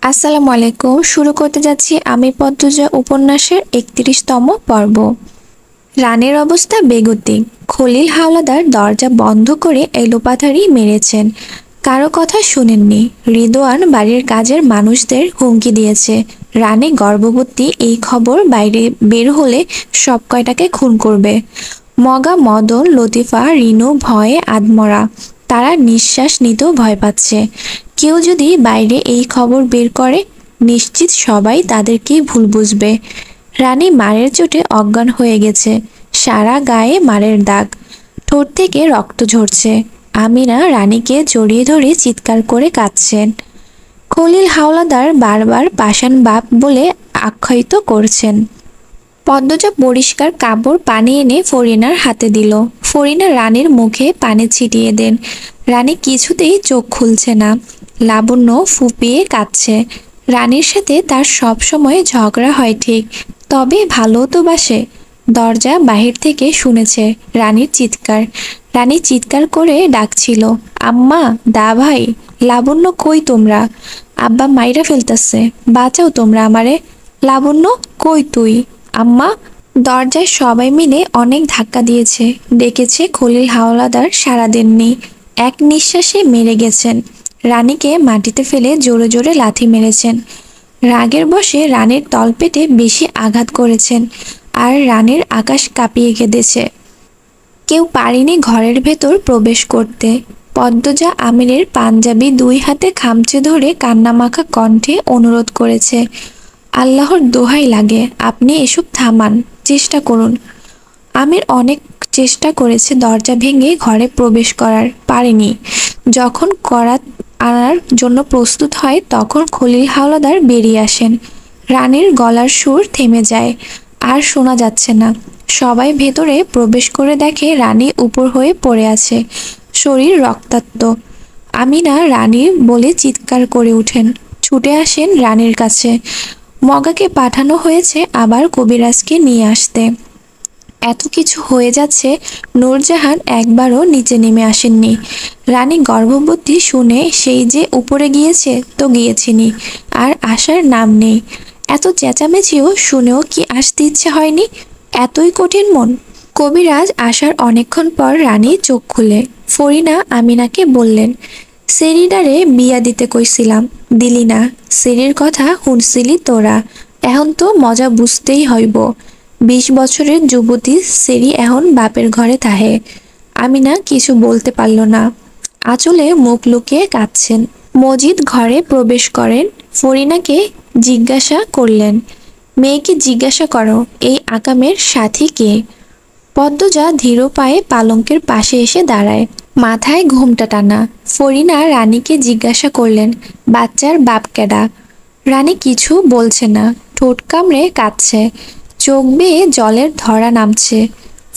আসসালামু আলাইকুম। শুরু করতে যাচ্ছি আমি পদ্মজা উপন্যাসের ৩১তম পর্ব। রানের অবস্থা বেগতিক। খলিল হাওলাদার দরজা বন্ধ করে এলোপাথারি মেরেছেন। কারো কথা শুনেননি। রিদওয়ান বাড়ির কাজের মানুষদের হুমকি দিয়েছে, রানী গর্ভবতী এই খবর বাইরে বের হলে সব কয়টাকে খুন করবে। মগা, মদন, লতিফা, রিনু ভয়ে আধমরা। তারা নিঃশ্বাস নিতেও ভয় পাচ্ছে। কেউ যদি বাইরে এই খবর বের করে, নিশ্চিত সবাই তাদেরকে ভুল বুঝবে। রানী মারের চোটে অজ্ঞান হয়ে গেছে। সারা গায়ে মারের দাগ, ঠোঁট থেকে রক্ত ঝরছে। আমিনা রানীকে জড়িয়ে ধরে চিৎকার করে কাঁদছেন। খলিল হাওলাদার বারবার পাষাণ বাপ বলে আখ্যায়িত করছেন। পদ্মজা পরিষ্কার কাপড় পানি এনে ফরিনার হাতে দিল। ফরিনা রানীর মুখে পানি ছিটিয়ে দেন। রানী কিছুতেই চোখ খুলছে না। লাবণ্য ফুপিয়ে কাঁদছে। রানীর সাথে তার সব সময় ঝগড়া হয় ঠিক, তবে ভালো তো বাসে। দরজা বাহির থেকে শুনেছে রানীর চিৎকার। রানী চিৎকার করে ডাকছিল, আম্মা, দা ভাই, লাবণ্য কই তোমরা? আব্বা মাইরা ফেলতাছে, বাঁচাও তোমরা আমারে। লাবণ্য কই তুই? আম্মা। দরজায় সবাই মিলে অনেক ধাক্কা দিয়েছে। ডেকেছে, খলিল হাওলাদার সাড়া দেননি। এক নিঃশ্বাসে মেরে গেছেন। রানীকে মাটিতে ফেলে জোরে জোরে লাথি মেরেছেন। রাগের বশে রানীর তলপেটে বেশি আঘাত করেছেন। আর রানীর আকাশ কাঁপিয়ে কেঁদেছে। কেউ পারেনি ঘরের ভেতর প্রবেশ করতে। পদ্মজা আমিরের পাঞ্জাবি দুই হাতে খামচে ধরে কান্নামাখা কণ্ঠে অনুরোধ করেছে, আল্লাহর দোহাই লাগে, আপনি এসব থামান, চেষ্টা করুন। আমির অনেক চেষ্টা করেছে দরজা ভেঙে ঘরে প্রবেশ করার, পারেনি। যখন করাত আনার জন্য প্রস্তুত হয় তখন খলিল হাওলাদার বেরিয়ে আসেন। রানীর গলার সুর থেমে যায়, আর শোনা যাচ্ছে না। সবাই ভেতরে প্রবেশ করে দেখে রানী উপর হয়ে পড়ে আছে, শরীর রক্তাক্ত। আমিনা রানী বলে চিৎকার করে উঠেন। ছুটে আসেন রানীর কাছে। মগাকে পাঠানো হয়েছে আবার কবিরাজকে নিয়ে আসতে। এত কিছু হয়ে যাচ্ছে, নূরজাহান একবারও নিচে নেমে আসেননি। রানী গর্ভবতী শুনে সেই যে উপরে গিয়েছে তো গিয়েছিনি, আর আসার নাম নেই। এত চেঁচামেচিও শুনেও কি আসতে ইচ্ছে হয়নি? এতই কঠিন মন? কবিরাজ আসার অনেকক্ষণ পর রানী চোখ খুলে। ফরিনা আমিনাকে বললেন, সেরিডারে বিয়া দিতে কইছিলাম, দিলি না। সেরির কথা শুনছিলি তোরা, এখন তো মজা বুঝতেই হইব। ২০ বছরের যুবতী সেরি এখন বাপের ঘরে থাহে। আমিনা কিছু বলতে পারল না। আঁচলে মুখ লুকিয়ে কাঁদছেন। মজিদ ঘরে প্রবেশ করেন। ফরিনাকে জিজ্ঞাসা করলেন, মেয়েকে জিজ্ঞাসা করো এই আকামের সাথী কে? পদ্মজা ধীর পায়ে পালঙ্কের পাশে এসে দাঁড়ায়, মাথায় ঘোমটা টানা। ফরিনা রানীকে জিজ্ঞাসা করলেন, বাচ্চার বাপ কেডা? রানী কিছু বলছে না, ঠোঁট কামড়ে কাঁদছে, চোখ বেয়ে জলের ধরা নামছে।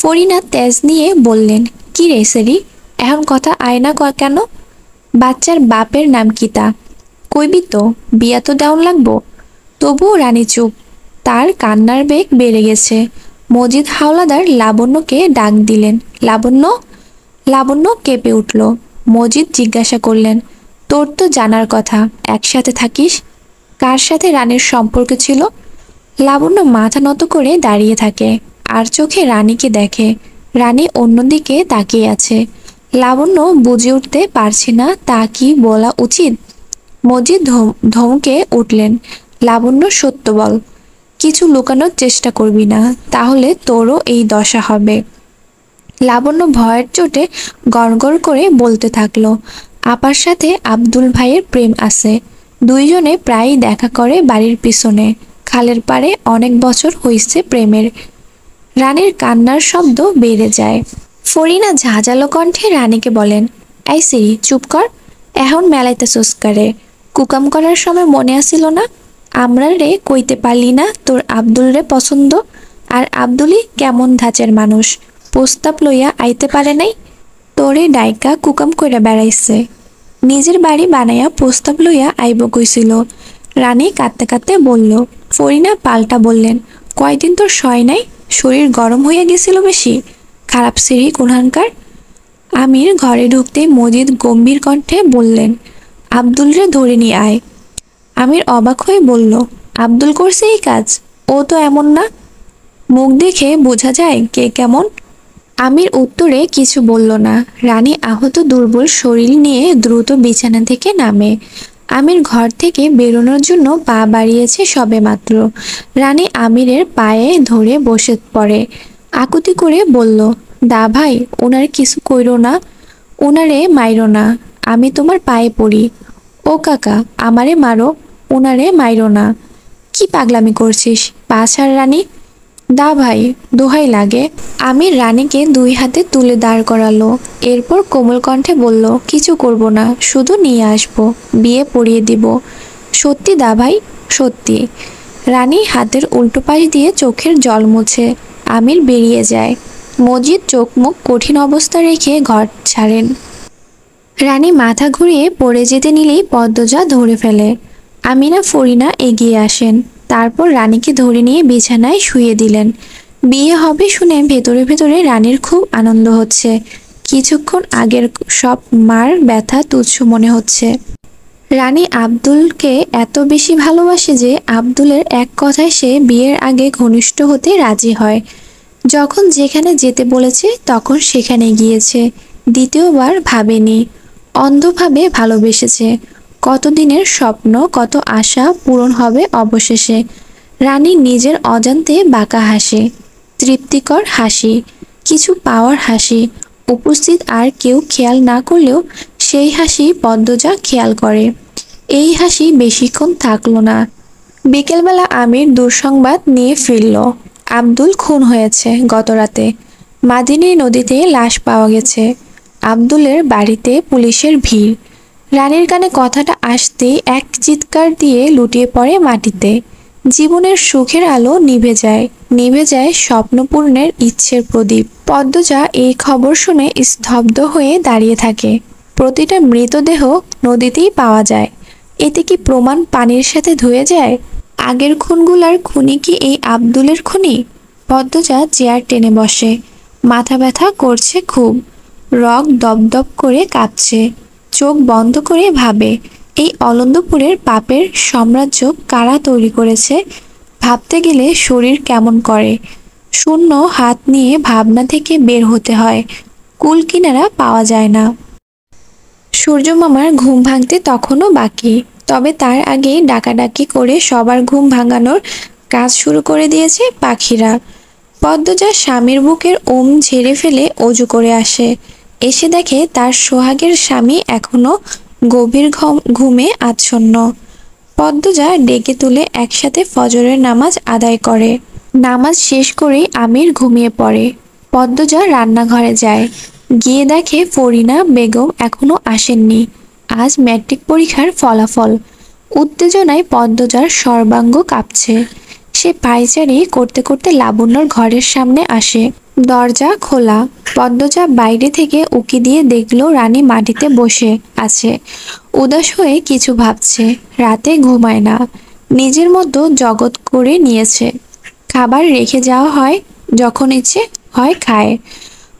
ফরিনা তেজ নিয়ে বললেন, কি রে সেরি, এখন কথা আয়না কেন? বাচ্চার বাপের নাম কি তা? কইবি তো, বিয়া তো দেওয়ান লাগবো। তবুও রানী চুপ। তার কান্নার বেগ বেড়ে গেছে। মজিদ হাওলাদার লাবণ্যকে ডাক দিলেন, লাবণ্য। লাবণ্য কেঁপে উঠল। মজিদ জিজ্ঞাসা করলেন, তোর তো জানার কথা, একসাথে থাকিস। কার সাথে রানীর সম্পর্ক ছিল? লাবণ্য মাথা নত করে দাঁড়িয়ে থাকে, আর চোখে রানীকে দেখে। রানী অন্যদিকে তাকিয়ে আছে। লাবণ্য বুঝে উঠতে পারছে না তা কি বলা উচিত। মজিদ ধমকে উঠলেন, লাবণ্য সত্য বল, কিছু লুকানোর চেষ্টা করবি না, তাহলে তোরও এই দশা হবে। লাবণ্য ভয়ের চোটে গড়গড় করে বলতে থাকলো, আপার সাথে আব্দুল ভাইয়ের প্রেম আছে। দুইজনে প্রায়ই দেখা করে বাড়ির পিছনে, খালের পাড়ে, অনেক বছর হইছে প্রেমের। রানীর কান্নার শব্দ বেড়ে যায়। ফরিনা ঝাঁঝালো কণ্ঠে রানীকে বলেন, এই সিরি চুপ কর, এখন মেলাইতে সুস্কারে। কুকাম করার সময় মনে আসিল না? আমরা রে কইতে পারলি না তোর আব্দুল রে পছন্দ? আর আব্দুলি কেমন ধাঁচের মানুষ, প্রস্তাব লইয়া আইতে পারে নাই? তোরে ডাইকা কুকাম কইরা বেড়াইছে, নিজের বাড়ি বানাইয়া প্রস্তাব লইয়া আইব কইছিল। রানী কাঁদতে কাঁদতে বলল। ফরিনা পাল্টা বললেন, কয়দিন তোর সয় নাই? শরীর গরম হইয়া গেছিল বেশি? খারাপ সিরি কোনহানকার। আমির ঘরে ঢুকতে মজিদ গম্ভীর কণ্ঠে বললেন, আব্দুল রে ধরে নিয়ে আয়। আমির অবাক হয়ে বলল, আব্দুল করছে এই কাজ? ও তো এমন না। মুখ দেখে বোঝা যায় কে কেমন। আমির উত্তরে কিছু বলল না। রানী আহত দুর্বল শরীর নিয়ে দ্রুত বিছানা থেকে নামে। আমির ঘর থেকে বেরোনোর জন্য পা বাড়িয়েছে সবেমাত্র। রানী আমিরের পায়ে ধরে বসে পড়ে। আকুতি করে বলল, দা ভাই, ওনার কিছু কইরো না, ওনারে মাইরো না, আমি তোমার পায়ে পড়ি। ও কাকা, আমারে মারো, ওনারে মাইরো না। কি পাগলামি করছিস? পা ছাড় রানী। দা ভাই, দোহাই লাগে। আমির রানীকে দুই হাতে তুলে দাঁড় করালো। এরপর কোমল কণ্ঠে বলল, কিছু করব না, শুধু নিয়ে আসবো, বিয়ে পড়িয়ে দিব। সত্যি দা ভাই, সত্যি। রানী হাতের উল্টো পাশ দিয়ে চোখের জল মুছে। আমির বেরিয়ে যায়। মজিদ চোখ মুখ কঠিন অবস্থা রেখে ঘর ছাড়েন। রানী মাথা ঘুরিয়ে পড়ে যেতে নিলেই পদ্মজা ধরে ফেলে। আমিনা ফরিনা এগিয়ে আসেন। তারপর রানীকে ধরে নিয়ে বিছানায় শুইয়ে দিলেন। বিয়ে হবে শুনে ভেতরে ভেতরে রানীর খুব আনন্দ হচ্ছে। কিছুক্ষণ আগের সব মার ব্যথা তুচ্ছ মনে হচ্ছে। রানী আব্দুলকে এত বেশি ভালোবাসে যে আব্দুলের এক কথায় সে বিয়ের আগে ঘনিষ্ঠ হতে রাজি হয়। যখন যেখানে যেতে বলেছে তখন সেখানে গিয়েছে। দ্বিতীয়বার ভাবেনি। অন্ধভাবে ভালোবেসেছে। কতদিনের স্বপ্ন, কত আশা পূরণ হবে অবশেষে। রানী নিজের অজান্তে বাঁকা হাসে। তৃপ্তিকর হাসি, কিছু পাওয়ার হাসি। উপস্থিত আর কেউ খেয়াল না করলেও সেই হাসি পদ্মজা খেয়াল করে। এই হাসি বেশিক্ষণ থাকলো না। বিকেলবেলা আমির দুঃসংবাদ নিয়ে ফিরল। আব্দুল খুন হয়েছে গতরাতে। মাদিনী নদীতে লাশ পাওয়া গেছে। আব্দুলের বাড়িতে পুলিশের ভিড়। রানীর কানে কথাটা আসতেই এক চিৎকার দিয়ে লুটিয়ে পড়ে মাটিতে। জীবনের সুখের আলো নিভে যায়, নিভে যায় স্বপ্নপূর্ণের ইচ্ছের প্রদীপ। পদ্মজা এই খবর শুনে স্তব্ধ হয়ে দাঁড়িয়ে থাকে। প্রতিটা মৃতদেহ নদীতেই পাওয়া যায়। এতে কি প্রমাণ পানির সাথে ধুয়ে যায়? আগের খুনগুলার খুনি কি এই আব্দুলের খুনি? পদ্মজা চেয়ার টেনে বসে। মাথা ব্যথা করছে খুব। রগ দপদপ করে কাঁপছে। চোখ বন্ধ করে ভাবে, এই অলন্দপুরের পাপের সাম্রাজ্য কারা তৈরি করেছে? ভাবতে গেলে শরীর কেমন করে। শূন্য হাত নিয়ে ভাবনা থেকে বের হতে হয়। কুল কিনারা পাওয়া যায় না। সূর্য মামার ঘুম ভাঙতে তখনও বাকি। তবে তার আগেই ডাকাডাকি করে সবার ঘুম ভাঙানোর কাজ শুরু করে দিয়েছে পাখিরা। পদ্মজা স্বামীর বুকের ওম ঝেড়ে ফেলে অজু করে আসে। এসে দেখে তার সোহাগের স্বামী এখনো গভীর ঘুমে আচ্ছন্ন। পদ্মজা ডেকে তুলে একসাথে ফজরের নামাজ আদায় করে। নামাজ শেষ করেই আমির ঘুমিয়ে পড়ে। পদ্মজা রান্নাঘরে যায়। গিয়ে দেখে ফরিনা বেগম এখনো আসেননি। আজ ম্যাট্রিক পরীক্ষার ফলাফল। উত্তেজনায় পদ্মজার সর্বাঙ্গ কাঁপছে। সে পায়চারি করতে করতে লাবণ্যর ঘরের সামনে আসে। দরজা খোলা। পদ্মজা বাইরে থেকে উকি দিয়ে দেখলো রানী মাটিতে বসে আছে, উদাস হয়ে কিছু ভাবছে। রাতে ঘুমায় না, নিজের মতো জগৎ করে নিয়েছে। খাবার রেখে যাওয়া হয়, যখন ইচ্ছে হয় খায়।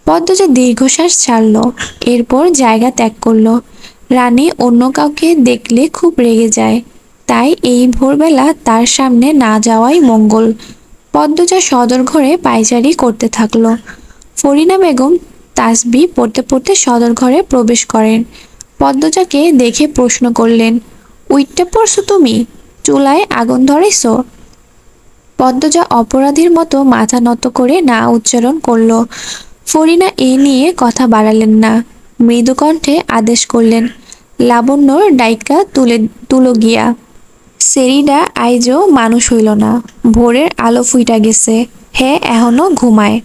পদ্মজা দীর্ঘশ্বাস ছাড়ল। এরপর জায়গা ত্যাগ করলো। রানী অন্য কাউকে দেখলে খুব রেগে যায়। তাই এই ভোরবেলা তার সামনে না যাওয়াই মঙ্গল। পদ্মজা সদর ঘরে পায়চারি করতে থাকলো। ফরিনা বেগম তাসবিহ পড়তে পড়তে সদর ঘরে প্রবেশ করেন। পদ্মজাকে দেখে প্রশ্ন করলেন, উইট্টা পড়ছো তুমি? চুলায় আগুন ধরেছ? পদ্মজা অপরাধীর মতো মাথা নত করে না উচ্চারণ করলো। ফরিনা এ নিয়ে কথা বাড়ালেন না। মৃদু কণ্ঠে আদেশ করলেন, লাবণ্যর ডাইকা তুলো গিয়া। সেরিডা আইজও মানুষ হইল না। ভোরের আলো ফুইটা গেছে। হ্যাঁ, এখনো ঘুমায়।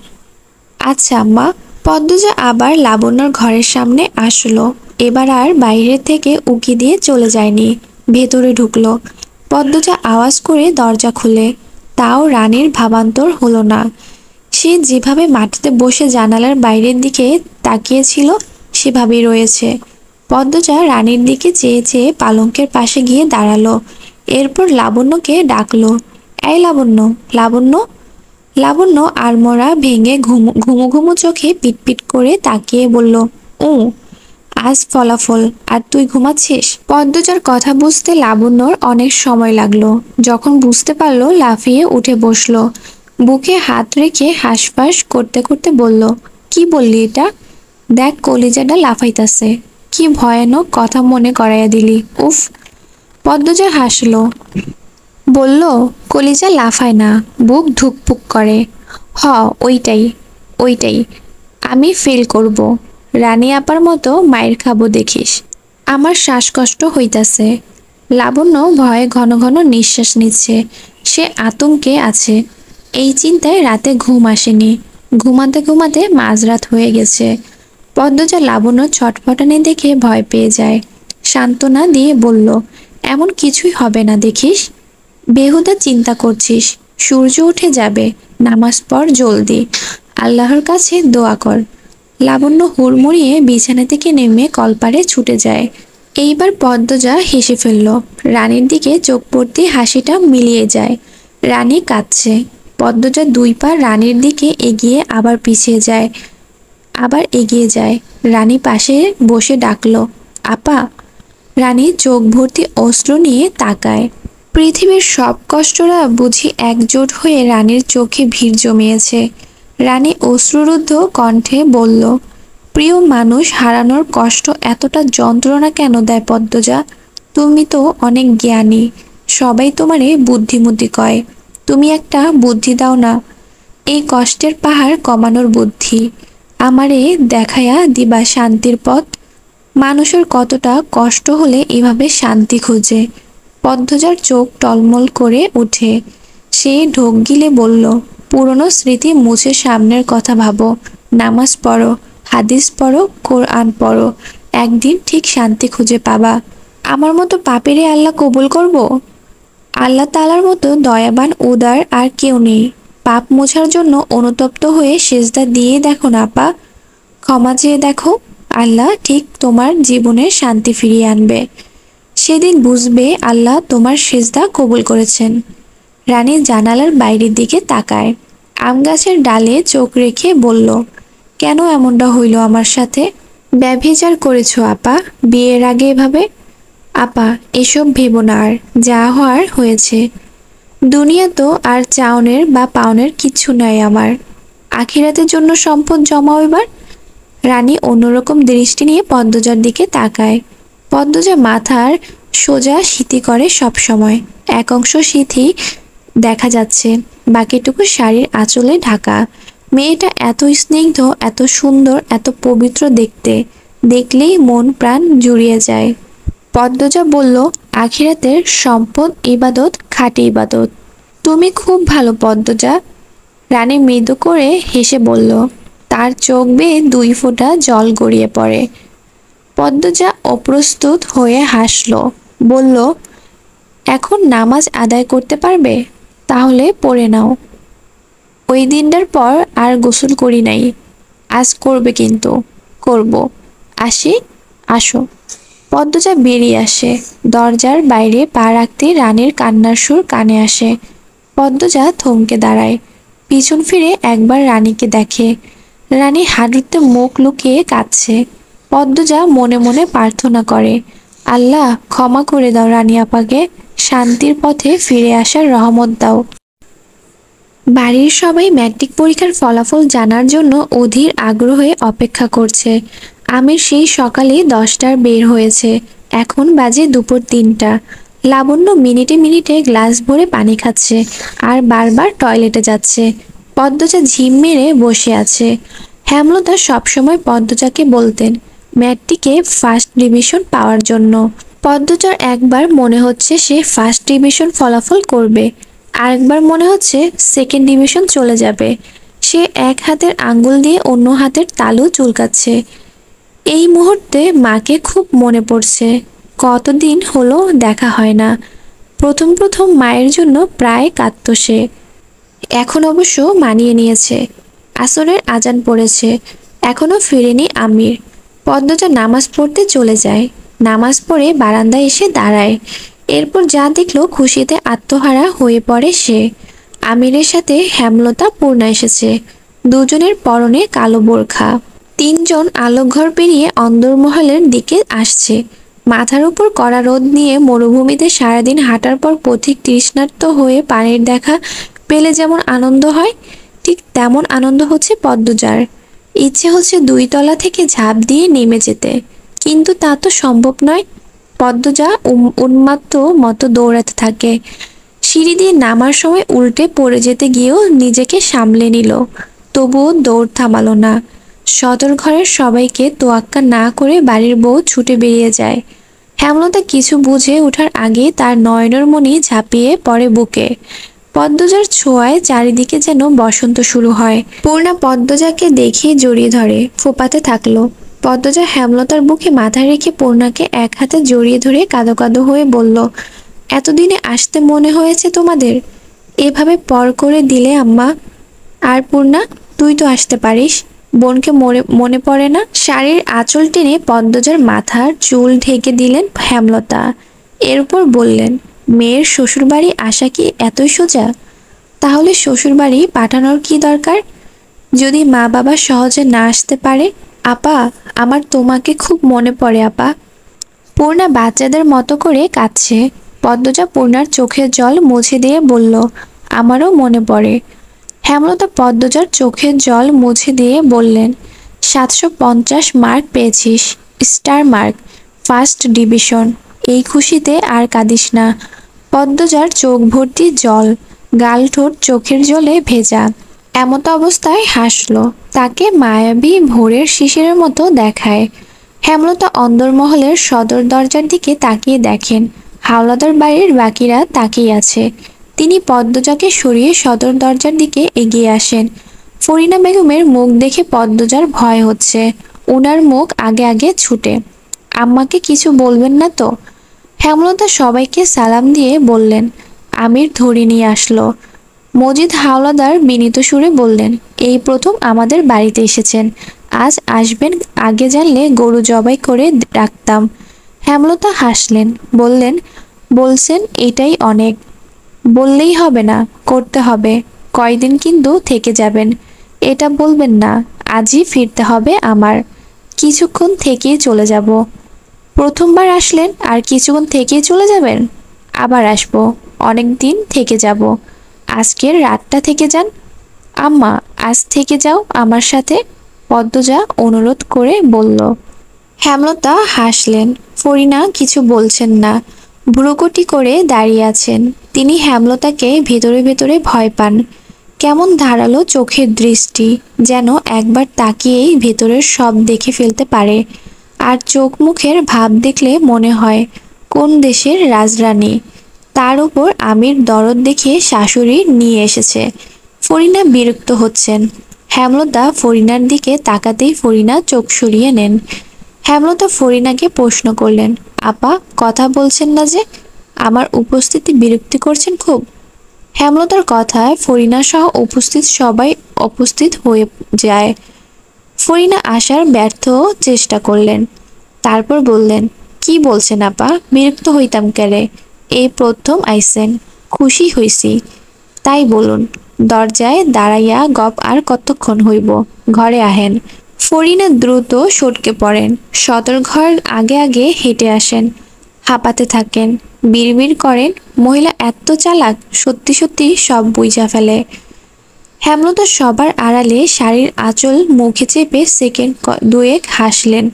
আচ্ছা আম্মা। পদ্মজা আবার লাবণ্যর ঘরের সামনে আসলো। এবার আর বাইরে থেকে উকি দিয়ে চলে যায়নি, ভেতরে ঢুকলো। পদ্মজা আওয়াজ করে দরজা খুলে। তাও রানীর ভাবান্তর হলো না। সে যেভাবে মাটিতে বসে জানালার বাইরের দিকে তাকিয়েছিল সেভাবেই রয়েছে। পদ্মজা রানীর দিকে চেয়ে চেয়ে পালঙ্কের পাশে গিয়ে দাঁড়ালো। এরপর লাবণ্যকে ডাকলো, এই লাবণ্য, লাবণ্য। লাবণ্য আড়মোড়া ভেঙে ঘুমু ঘুমু চোখে পিটপিট করে তাকিয়ে বলল, ও। আজ ফলাফল আর তুই ঘুমাচ্ছিস? পদ্মজার কথা বুঝতে লাবণ্যর অনেক সময় লাগলো। যখন বুঝতে পারলো লাফিয়ে উঠে বসলো, বুকে হাত রেখে হাঁসফাঁস করতে করতে বলল, কি বললি এটা? দেখ কলিজাটা লাফাইতাছে। কি ভয়ানক কথা মনে করাইয়া দিলি। উফ। পদ্মজা হাসলো, বলল, কলিজা লাফায় না, বুক ধুকপুক করে। হ, ওইটাই ওইটাই। আমি ফিল করব। রানী আপার মতো মায়ের খাবো দেখিস। আমার শ্বাসকষ্ট হইতাছে। লাবণ্য ভয়ে ঘন ঘন নিঃশ্বাস নিচ্ছে। সে আতঙ্কে আছে। এই চিন্তায় রাতে ঘুম আসেনি। ঘুমাতে ঘুমাতে মাঝরাত হয়ে গেছে। পদ্মজা লাবণ্য ছটফটানি দেখে ভয় পেয়ে যায়। সান্ত্বনা দিয়ে বলল, এমন কিছুই হবে না দেখিস। বেহুদা চিন্তা করছিস। সূর্য উঠে যাবে, নামাজ পড় জলদি, আল্লাহর কাছে দোয়া কর। লাবণ্য হুড়মুড়িয়ে বিছানা থেকে নেমে কলপারে ছুটে যায়। এইবার পদ্মজা হেসে ফেলল। রানীর দিকে চোখ পড়তে হাসিটা মিলিয়ে যায়। রানী কাঁদছে। পদ্মজা 2 পা রানীর দিকে এগিয়ে আবার পিছিয়ে যায়, আবার এগিয়ে যায়। রানী পাশে বসে ডাকলো, আপা। রানী চোখ ভর্তি অশ্রু নিয়ে তাকায়। পৃথিবীর সব কষ্টরা বুঝি একজোট হয়ে রানীর চোখে ভিড় জমিয়েছে। রানী অশ্রুরুদ্ধ কণ্ঠে বলল, প্রিয় মানুষ হারানোর কষ্ট এতটা যন্ত্রণা কেন দেয় পদ্মজা? তুমি তো অনেক জ্ঞানী, সবাই তোমারে বুদ্ধিমতী কয়। তুমি একটা বুদ্ধি দাও না, এই কষ্টের পাহাড় কমানোর বুদ্ধি। আমারে দেখায়া দিবা শান্তির পথ। মানুষের কতটা কষ্ট হলে এভাবে শান্তি খোঁজে। পদ্মজার চোখ টলমল করে উঠে। সে ঢোক গিলে বলল, পুরনো স্মৃতি মুছে সামনের কথা ভাবো। নামাজ পড়ো, হাদিস পড়ো, কোরআন পড়ো। একদিন ঠিক শান্তি খুঁজে পাবা। আমার মতো পাপীরে আল্লাহ কবুল করব? আল্লাহ তাআলার মতো দয়াবান উদার আর কেউ নেই। পাপ মোছার জন্য অনুতপ্ত হয়ে সেজদা দিয়ে দেখো না আপা। ক্ষমা চেয়ে দেখো, আল্লাহ ঠিক তোমার জীবনে শান্তি ফিরিয়ে আনবে। সেদিন বুঝবে আল্লাহ তোমার সেজদা কবুল করেছেন। রানী জানালার বাইরের দিকে তাকায়। আম গাছের ডালে চোখ রেখে বলল, কেন এমনটা হইল আমার সাথে? ব্যভিচার করেছো আপা বিয়ের আগে এভাবে? আপা, এসব ভেবো না আর, যা হওয়ার হয়েছে। দুনিয়া তো আর চাওনের বা পাওনের কিচ্ছু নাই আমার। আখিরাতের জন্য সম্পদ জমাও এবার। রানী অন্যরকম দৃষ্টি নিয়ে পদ্মজার দিকে তাকায়। পদ্মজা মাথার সোজা সিথি করে সব সময়। এক অংশ সিথি দেখা যাচ্ছে, বাকিটুকু শাড়ির আঁচলে ঢাকা। মেয়েটা এত স্নিগ্ধ, এত সুন্দর, এত পবিত্র দেখতে, দেখলেই মন প্রাণ জুড়িয়ে যায়। পদ্মজা বলল, আখিরাতের সম্পদ ইবাদত, খাঁটি ইবাদত। তুমি খুব ভালো পদ্মজা। রানী মৃদু করে হেসে বলল। তার চোখ বেয়ে 2 ফোঁটা জল গড়িয়ে পড়ে। পদ্মজা অপ্রস্তুত হয়ে হাসল, বলল, এখন নামাজ আদায় করতে পারবে? তাহলে পড়ে নাও। ওই দিনটার পর আর গোসল করি নাই। আজ করবে কিন্তু। করব। আসি? আসো। পদ্মজা বেরিয়ে আসে। দরজার বাইরে পা রাখতে রানীর কান্নার সুর কানে আসে। পদ্মজা থমকে দাঁড়ায়। পিছন ফিরে একবার রানীকে দেখে। রানী হাঁটুতে মুখ লুকিয়ে কাঁদছে। পদ্মজা মনে মনে প্রার্থনা করে, আল্লাহ ক্ষমা করে দাও রানী আপাকে, শান্তির পথে ফিরে আসার রহমত দাও। বাড়ির সবাই ম্যাট্রিক পরীক্ষার ফলাফল জানার জন্য অধীর আগ্রহে অপেক্ষা করছে। আমির সেই সকালে 10টার বের হয়েছে। এখন বাজে দুপুর 3টা। লাবণ্য মিনিটে মিনিটে গ্লাস ভরে পানি খাচ্ছে আর বারবার টয়লেটে যাচ্ছে। পদ্মজা ঝিম মেরে বসে আছে। হেমলতা সবসময় পদ্মজাকে বলতেন ম্যাট্রিকে ফার্স্ট ডিভিশন পাওয়ার জন্য। পদ্মজার একবার মনে হচ্ছে সে ফার্স্ট ডিভিশন ফলাফল করবে, আরেকবার মনে হচ্ছে সেকেন্ড ডিভিশন চলে যাবে। সে এক হাতের আঙ্গুল দিয়ে অন্য হাতের তালু চুলকাচ্ছে। এই মুহূর্তে মাকে খুব মনে পড়ছে। কতদিন হলো দেখা হয় না। প্রথম প্রথম মায়ের জন্য প্রায় কাঁদত সে। এখন অবশ্য মানিয়ে নিয়েছে। আসরের আজান পড়েছে, এখনো ফিরেনি আমির। পদ্মজা নামাজ পড়তে চলে যায়। নামাজ পড়ে বারান্দায় এসে দাঁড়ায়। এরপর যা দেখলো খুশিতে আত্মহারা হয়ে পড়ে সে। আমিরের সাথে হেমলতা পূর্ণা এসেছে। দুজনের পরনে কালো বোরখা। তিনজন আলোকঘর পেরিয়ে অন্দরমহলের দিকে আসছে। মাথার উপর কড়া রোদ নিয়ে মরুভূমিতে সারাদিন হাঁটার পর পথিক তৃষ্ণার্ত হয়ে পানির দেখা পেলে যেমন আনন্দ হয়, ঠিক তেমন আনন্দ হচ্ছে পদ্মজার। ইচ্ছে হচ্ছে 2 তলা থেকে ঝাঁপ দিয়ে নেমে যেতে, কিন্তু তা তো সম্ভব নয়। পদ্মজা উন্মাত্ত মতো দৌড়াতে থাকে। সিঁড়ি দিয়ে নামার সময় উল্টে পড়ে যেতে গিয়েও নিজেকে সামলে নিল, তবুও দৌড় থামালো না। সদর ঘরের সবাইকে তোয়াক্কা না করে বাড়ির বউ ছুটে বেরিয়ে যায়। হেমলতা কিছু বুঝে ওঠার আগে তার নয়নের মণি ঝাঁপিয়ে পড়ে বুকে। পদ্মজার ছোঁয়ায় চারিদিকে যেন বসন্ত শুরু হয়। পূর্ণা পদ্মজাকে দেখে জড়িয়ে ধরে ফোপাতে থাকলো। পদ্মজা হেমলতার বুকে মাথা রেখে পূর্ণাকে এক হাতে জড়িয়ে ধরে কাঁদো কাঁদো হয়ে বলল, এতদিনে আসতে মনে হয়েছে তোমাদের? এভাবে পর করে দিলে আম্মা। আর পূর্ণা, তুই তো আসতে পারিস, বোনকে মনে পড়ে না? শাড়ির আঁচল টেনে পদ্মজার মাথার চুল ঢেকে দিলেন হেমলতা। এরপর বললেন, মেয়ের শ্বশুরবাড়ি আসা কি এতই সোজা? তাহলে শ্বশুরবাড়ি পাঠানোর কি দরকার, যদি মা বাবা সহজে না আসতে পারে? আপা, আমার তোমাকে খুব মনে পড়ে আপা। পূর্ণা বাচ্চাদের মতো করে কাঁদছে। পদ্মজা পূর্ণার চোখের জল মুছে দিয়ে বলল, আমারও মনে পড়ে। হেমলতা পদ্মজার চোখের জল মুছে দিয়ে বললেন, 750 মার্ক পেয়েছিস, স্টার মার্ক, ফার্স্ট ডিভিশন। এই খুশিতে আর কাঁদিস না। পদ্মজার চোখ ভর্তি জল, গাল ঠোঁট চোখের জলে ভেজা। এমত অবস্থায় হাসলো, তাকে মায়াবী ভোরের শিশিরের মতো দেখায়। হেমলতা অন্দরমহলের সদর দরজার দিকে তাকিয়ে দেখেন হাওলাদার বাড়ির বাকিরা তাকিয়ে আছে। তিনি পদ্মজাকে সরিয়ে সদর দরজার দিকে এগিয়ে আসেন। ফরিনা বেগমের মুখ দেখে পদ্মজার ভয় হচ্ছে। ওনার মুখ আগে আগে ছুটে, আম্মাকে কিছু বলবেন না তো? হেমলতা সবাইকে সালাম দিয়ে বললেন, আমির ধরে নিয়ে আসলো। মজিদ হাওলাদার বিনীত সুরে বললেন, এই প্রথম আমাদের বাড়িতে এসেছেন, আজ আসবেন, আগে জানলে গরু জবাই করে রাখতাম। হেমলতা হাসলেন, বললেন, বলছেন এটাই অনেক। বললেই হবে না, করতে হবে। কয়দিন কিন্তু থেকে যাবেন, এটা বলবেন না। আজই ফিরতে হবে আমার, কিছুক্ষণ থেকেই চলে যাব। প্রথমবার আসলেন আর কিছুক্ষণ থেকেই চলে যাবেন? আবার আসবো, অনেক দিন থেকে যাব। আজকের রাতটা থেকে যান। আম্মা, আজ থেকে যাও আমার সাথে, পদ্মজা অনুরোধ করে বলল। হেমলতা হাসলেন। ফরিনা কিছু বলছেন না, ভ্রুকুটি করে দাঁড়িয়ে আছেন। তিনি হেমলতাকে ভেতরে ভেতরে ভয় পান। কেমন ধারালো চোখের দৃষ্টি, যেন একবার তাকিয়েই ভেতরের সব দেখে ফেলতে পারে। আর চোখ মুখের ভাব দেখলে মনে হয় কোন দেশের রাজরানী। তার উপর আমির দরদ দেখে শাশুড়ি নিয়ে এসেছে। ফরিনা বিরক্ত হচ্ছেন। হেমলতা ফরিনার দিকে তাকাতেই ফরিনা চোখ সরিয়ে নেন। হেমলতা ফরিনাকে প্রশ্ন করলেন, আপা, কথা বলছেন না যে? আমার উপস্থিতি বিরক্তি করছেন খুব? হেমলতার কথায় ফরিনা সহ উপস্থিত সবাই উপস্থিত হয়ে যায়। ফরিনা আসার ব্যর্থ চেষ্টা করলেন। তারপর বললেন, কি বলছেন আপা, বিরক্ত হইতাম কেরে? এই প্রথম আইসেন, খুশি হইছি, তাই বলুন। দরজায় দাঁড়াইয়া গপ আর কতক্ষণ হইব, ঘরে আহেন। ফরিনা দ্রুত সটকে পড়েন, সদর ঘর আগে আগে হেঁটে আসেন, হাঁপাতে থাকেন, বিড়বিড় করেন। মহিলা এত চালাক, সত্যি সত্যি সব বুঝা ফেলে। হেমলতা সবার আড়ালে শাড়ির আঁচল মুখে চেপে সেকেন্ড দুয়েক হাসলেন।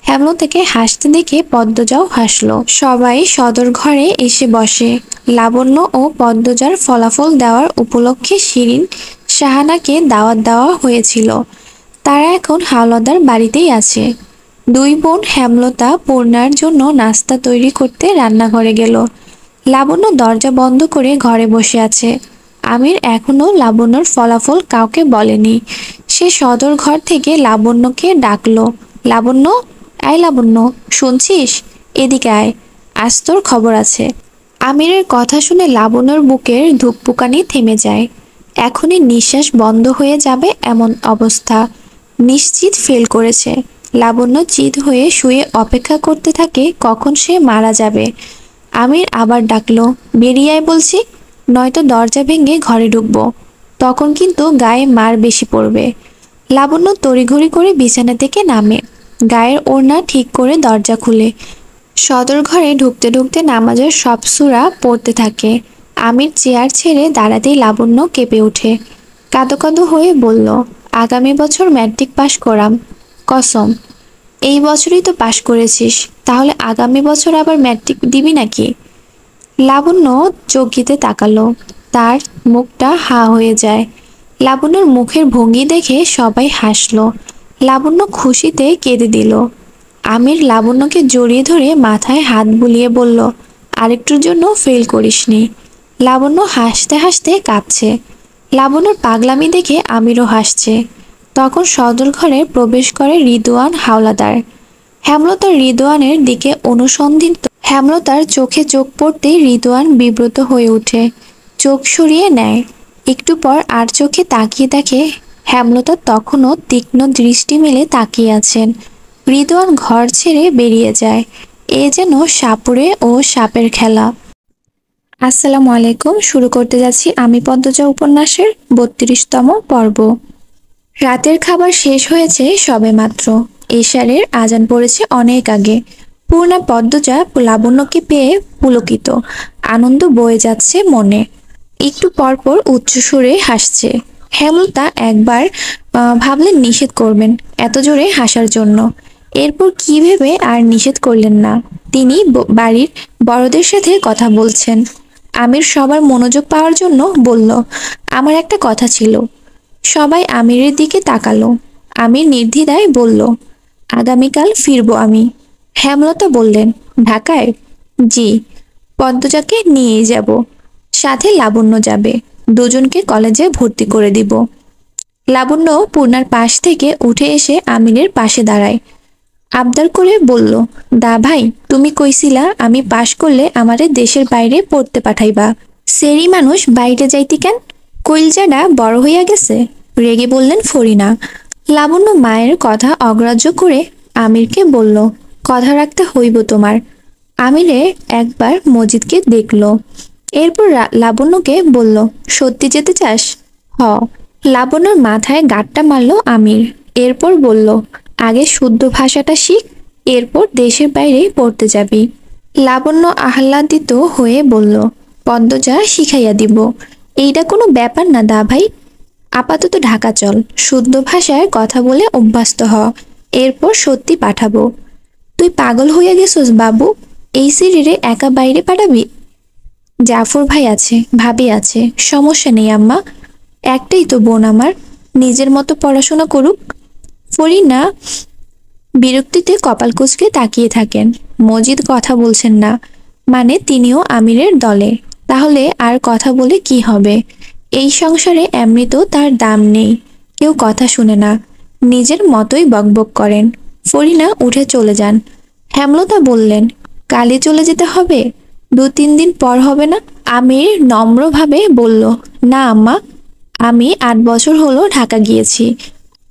হেমলতাকে হাসতে দেখে পদ্মজাও হাসল। সবাই সদর ঘরে এসে বসে। লাবণ্য ও পদ্মজার ফলাফল দেওয়ার উপলক্ষে শিরিন সাহানাকে দাওয়াত দেওয়া হয়েছিল। তারা এখন হাওলাদার বাড়িতেই আছে। দুই বোন হেমলতা পূর্ণার জন্য নাস্তা তৈরি করতে রান্নাঘরে গেল। লাবণ্য দরজা বন্ধ করে ঘরে বসে আছে। আমির এখনো লাবণ্যর ফলাফল কাউকে বলেনি। সে সদর ঘর থেকে লাবণ্যকে ডাকলো, লাবণ্য, আয় লাবণ্য, শুনছিস? এদিকে আয়, আজ তোর খবর আছে। আমিরের কথা শুনে লাবণ্যর বুকের ধুকপুকানি থেমে যায়। এখনই নিঃশ্বাস বন্ধ হয়ে যাবে এমন অবস্থা। নিশ্চিত ফেল করেছে। লাবণ্য চিত হয়ে শুয়ে অপেক্ষা করতে থাকে কখন সে মারা যাবে। আমির আবার ডাকলো, বেরিয়ে আয় বলছি, নয়তো দরজা ভেঙে ঘরে ঢুকবো, তখন কিন্তু গায়ে মার বেশি পড়বে। লাবণ্য তড়িঘড়ি করে বিছানা থেকে নামে, গায়ের ওড়না ঠিক করে দরজা খুলে সদর ঘরে ঢুকতে ঢুকতে নামাজের সব সূরা পড়তে থাকে। আমির চেয়ার ছেড়ে দাঁড়াতেই লাবণ্য কেঁপে ওঠে, কাঁদো কাঁদো হয়ে বলল, আগামী বছর ম্যাট্রিক পাশ করাম। কসম। এই বছরই তো পাশ করেছিস, তাহলে আগামী বছর আবার ম্যাট্রিক দিবি নাকি? লাবণ্য চকিতে তাকালো, তার মুখটা হা হয়ে যায়। লাবণ্যর মুখের ভঙ্গি দেখে সবাই হাসলো। লাবণ্য খুশিতে কেঁদে দিল। আমির লাবণ্যকে জড়িয়ে ধরে মাথায় হাত বুলিয়ে বলল, আরেকটুর জন্য ফেল করিসনি। লাবণ্য হাসতে হাসতে কাঁদছে। লাবণ্যর পাগলামি দেখে আমিরও হাসছে। তখন সদর ঘরে প্রবেশ করে রিদওয়ান হাওলাদার। হেমলতার রিদওয়ানের দিকে অনুসন্ধিত হেমলতার চোখে চোখ পড়তেই রিদওয়ান বিব্রত হয়ে ওঠে, চোখ সরিয়ে নেয়। একটু পর আর চোখে তাকিয়ে দেখে হেমলতা তখনও তীক্ষ্ণ দৃষ্টি মেলে তাকিয়ে আছেন। রিদওয়ান ঘর ছেড়ে বেরিয়ে যায়। এ যেন সাপুড়ে ও সাপের খেলা। আসসালামু আলাইকুম। শুরু করতে যাচ্ছি আমি পদ্মজা উপন্যাসের ৩২তম পর্ব। রাতের খাবার শেষ হয়েছে সবেমাত্র। এশারের আজান পড়েছে অনেক আগে। পূর্ণা পদ্মজা লাবণ্যকে পেয়ে পুলকিত, আনন্দ বয়ে যাচ্ছে মনে। একটু পরপর উচ্চস্বরে হাসছে। হেমলতা একবার ভাবলেন নিষেধ করবেন এত জোরে হাসার জন্য, এরপর কি ভেবে আর নিষেধ করলেন না। তিনি বাড়ির বড়দের সাথে কথা বলছেন। আমির সবার মনোযোগ পাওয়ার জন্য বলল, আমার একটা কথা ছিল। সবাই আমিরের দিকে তাকালো। আমির নির্দ্বিধায় বলল, আগামীকাল ফিরবো আমি। হেমলতা বললেন, ঢাকায়? জি, পদ্মজাকে নিয়েই যাব, সাথে লাবণ্য যাবে। দুজনকে কলেজে ভর্তি করে দিব। লাবণ্য পূর্ণার পাশ থেকে উঠে এসে আমিরের পাশে দাঁড়ায়। আবদার করে বলল, দা ভাই, তুমি কইছিলা আমি পাশ করলে আমারে দেশের বাইরে পড়তে পাঠাইবা। সেরি মানুষ বাইরে যাইতি কেন? কইলজাডা বড় হইয়া গেছে। রেগে বললেন ফরিনা। লাবণ্য মায়ের কথা অগ্রাহ্য করে আমিরকে বলল, কথা রাখতে হইব তোমার। আমিরে একবার মজিদকে দেখল, এরপর লাবণ্যকে বলল, সত্যি যেতে চাস? হ। লাবণ্যর মাথায় গাঁটটা মারল আমির। এরপর বলল, আগে শুদ্ধ ভাষাটা শিখ, এরপর দেশের বাইরে পড়তে যাবি। লাবণ্য আহ্লাদিত হয়ে বলল, পদ্মজা শিখাইয়া দিব। এইটা কোনো ব্যাপার না দা ভাই। আপাতত ঢাকা চল, শুদ্ধ ভাষায় কথা বলে অভ্যস্ত হ, এরপর সত্যি পাঠাবো। তুই পাগল হইয়া গেছস বাবু? এই সিরিরে একা বাইরে পাঠাবি? জাফর ভাই আছে, ভাবি আছে, সমস্যা নেই আম্মা। একটাই তো বোন আমার, নিজের মতো পড়াশোনা করুক। ফরিনা বিরক্তিতে কপাল কুঁচকে তাকিয়ে থাকেন। মজিদ কথা বলছেন না, মানে তিনিও আমিরের দলে। তাহলে আর কথা বলে কি হবে? এই সংসারে এমনিতেও তার দাম নেই, কেউ কথা শুনে না, নিজের মতোই বকবক করেন। ফরিনা উঠে চলে যান। হেমলতা বললেন, কালই চলে যেতে হবে? ২-৩ দিন পর হবে না? আমির নম্রভাবে বলল, না আম্মা, আমি ৮ বছর হলো ঢাকা গিয়েছি।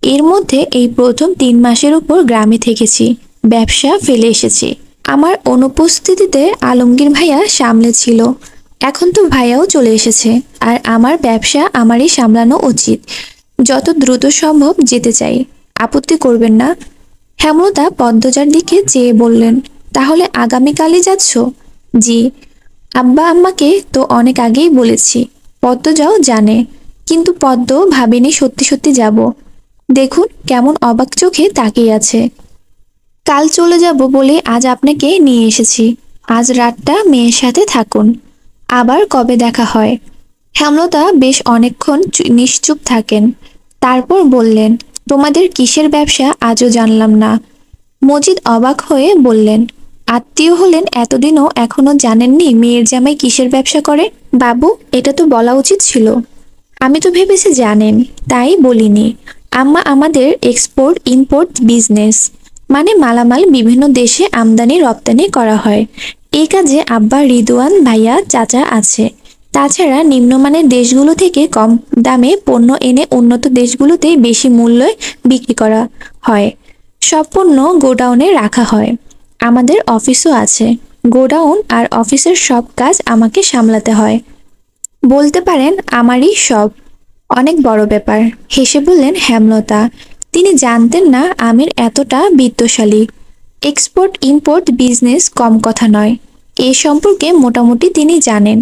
এর মধ্যে এই প্রথম ৩ মাসের উপর গ্রামে থেকেছি, ব্যবসা ফেলে এসেছি। আমার অনুপস্থিতিতে আলমগীর ভাইয়া সামলেছিল, এখন তো ভাইয়াও চলে এসেছে, আর আমার ব্যবসা আমারই সামলানো উচিত। যত দ্রুত সম্ভব যেতে চাই, আপত্তি করবেন না? হেমলতা পদ্মজার দিকে চেয়ে বললেন, তাহলে আগামীকালই যাচ্ছ? জি। আব্বা আম্মাকে তো অনেক আগেই বলেছি, পদ্মজাও জানে, কিন্তু পদ্ম ভাবেনি সত্যি সত্যি যাব। দেখুন কেমন অবাক চোখে তাকিয়ে আছে। কাল চলে যাব বলে আজ আপনাকে নিয়ে এসেছি। আজ রাতটা মেয়ের সাথে থাকুন, আবার কবে দেখা হয়। হেমলতা বেশ অনেকক্ষণ নিশ্চুপ থাকেন, তারপর বললেন, তোমাদের কিসের ব্যবসা আজও জানলাম না। মজিদ অবাক হয়ে বললেন, আত্মীয় হলেন এতদিনও এখনো জানেননি মেয়ের জামাই কিসের ব্যবসা করে? বাবু, এটা তো বলা উচিত ছিল। আমি তো ভেবেছি জানেন, তাই বলিনি। আম্মা, আমাদের এক্সপোর্ট ইম্পোর্ট বিজনেস, মানে মালামাল বিভিন্ন দেশে আমদানি রপ্তানি করা হয়। এই কাজে আব্বা রিদওয়ান ভাইয়া চাচা আছে। তাছাড়া নিম্নমানের দেশগুলো থেকে কম দামে পণ্য এনে উন্নত দেশগুলোতে বেশি মূল্যে বিক্রি করা হয়। সব পণ্য গোডাউনে রাখা হয়। আমাদের অফিসও আছে। গোডাউন আর অফিসের সব কাজ আমাকে সামলাতে হয়। বলতে পারেন আমারই সব। অনেক বড় ব্যাপার, হেসে বললেন হেমলতা। তিনি জানতেন না আমির এতটা বিত্তশালী। এক্সপোর্ট ইম্পোর্ট বিজনেস কম কথা নয়। এ সম্পর্কে মোটামুটি তিনি জানেন,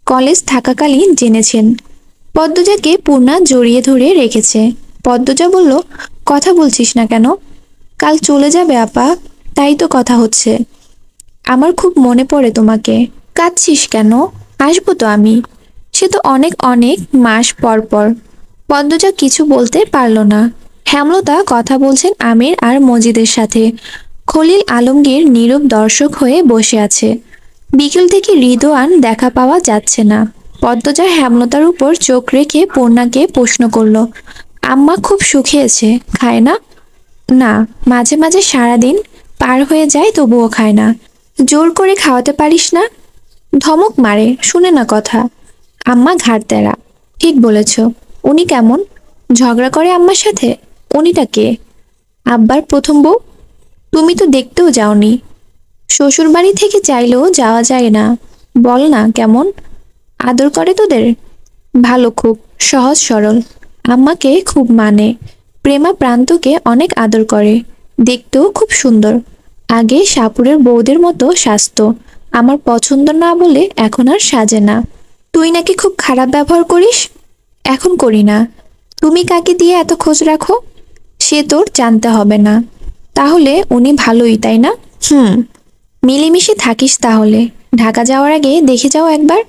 কলেজ থাকাকালীন জেনেছেন। পদ্মজাকে পূর্ণা জড়িয়ে ধরে রেখেছে। পদ্মজা বলল, কথা বলছিস না কেন? কাল চলে যাবে আপা, তাই তো কথা হচ্ছে। আমার খুব মনে পড়ে তোমাকে। কাঁদছিস কেন? আসবো তো আমি। সে তো অনেক অনেক মাস পর পর। পদ্মজা কিছু বলতে পারল না। হেমলতা কথা বলছেন আমির আর মজিদের সাথে। খলিল আলমগীর নীরব দর্শক হয়ে বসে আছে। বিকেল থেকে রিদোয়ান দেখা পাওয়া যাচ্ছে না। পদ্মজা হেমলতার উপর চোখ রেখে পূর্ণাকে প্রশ্ন করল, আম্মা খুব শুকিয়েছে, খায় না? না, মাঝে মাঝে সারাদিন পার হয়ে যায় তবুও খায় না। জোর করে খাওয়াতে পারিস না? ধমক মারে, শুনে না কথা। আম্মা ঘাড় তেরা। ঠিক বলেছ। উনি কেমন? ঝগড়া করে আম্মার সাথে? উনিটা কে? আব্বার প্রথম বউ। তুমি তো দেখতেও যাওনি। শ্বশুর বাড়ি থেকে চাইলেও যাওয়া যায় না। বল না কেমন আদর করে তোদের? ভালো, খুব সহজ সরল। আম্মাকে খুব মানে। প্রেমা প্রান্তকে অনেক আদর করে। দেখতেও খুব সুন্দর। আগে সাপুরের বউদের মতো সাজতো। আমার পছন্দ না বলে এখন আর সাজে না। তুই নাকি খুব খারাপ ব্যবহার করিস? এখন করি না। তুমি কাকে দিয়ে এত খোঁজ রাখো? সে তোর জানতে হবে না। তাহলে উনি ভালোই, তাই না? হুম। মিলেমিশে থাকিস তাহলে। ঢাকা যাওয়ার আগে দেখে যাও একবার।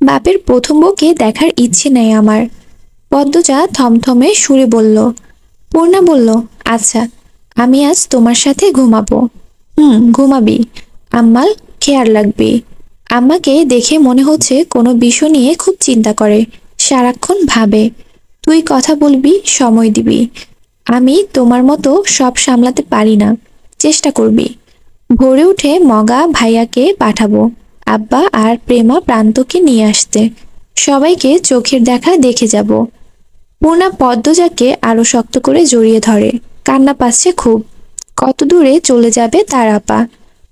বাপের প্রথম বউকে দেখার ইচ্ছে নেই আমার। পদ্মজা থমথমে সুরে বলল। পূর্ণা বলল, আচ্ছা, আমি আজ তোমার সাথে ঘুমাবো। ঘুমাবি। আম্মাল খেয়াল রাখবি। আম্মাকে দেখে মনে হচ্ছে কোনো বিষয় নিয়ে খুব চিন্তা করে, সারাক্ষণ ভাবে। তুই কথা বলবি, সময় দিবি। আমি তোমার মতো সব সামলাতে পারি না, চেষ্টা করবি। ভোরে উঠে মগা ভাইয়াকে পাঠাবো, আব্বা আর প্রেমা প্রান্তকে নিয়ে আসতে। সবাইকে চোখের দেখা দেখে যাব। পূর্ণা পদ্মজাকে আরো শক্ত করে জড়িয়ে ধরে। কান্না পাচ্ছে খুব। কত দূরে চলে যাবে তার আপা।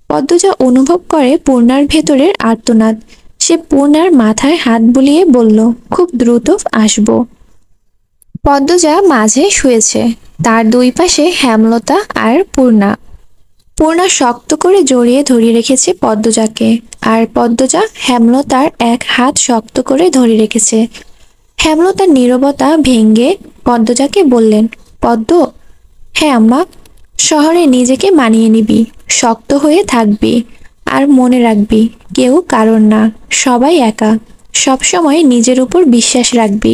পদ্মজা অনুভব করে পূর্ণার ভেতরের আর্তনাদ। সে পূর্ণার মাথায় হাত বুলিয়ে বলল, খুব দ্রুত আসবো। পদ্মজা মাঝে শুয়েছে। তার দুই পাশে হেমলতা আর পূর্ণা। পূর্ণা শক্ত করে জড়িয়ে ধরে রেখেছে পদ্মজাকে, আর পদ্মজা হেমলতার এক হাত শক্ত করে ধরে রেখেছে। হেমলতার নীরবতা ভেঙে পদ্মজাকে বললেন, পদ্ম। হ্যাঁ আম্মা। শহরে নিজেকে মানিয়ে নিবি, শক্ত হয়ে থাকবি। আর মনে রাখবি, কেউ কারণ না, সবাই একা। সবসময় নিজের উপর বিশ্বাস রাখবি,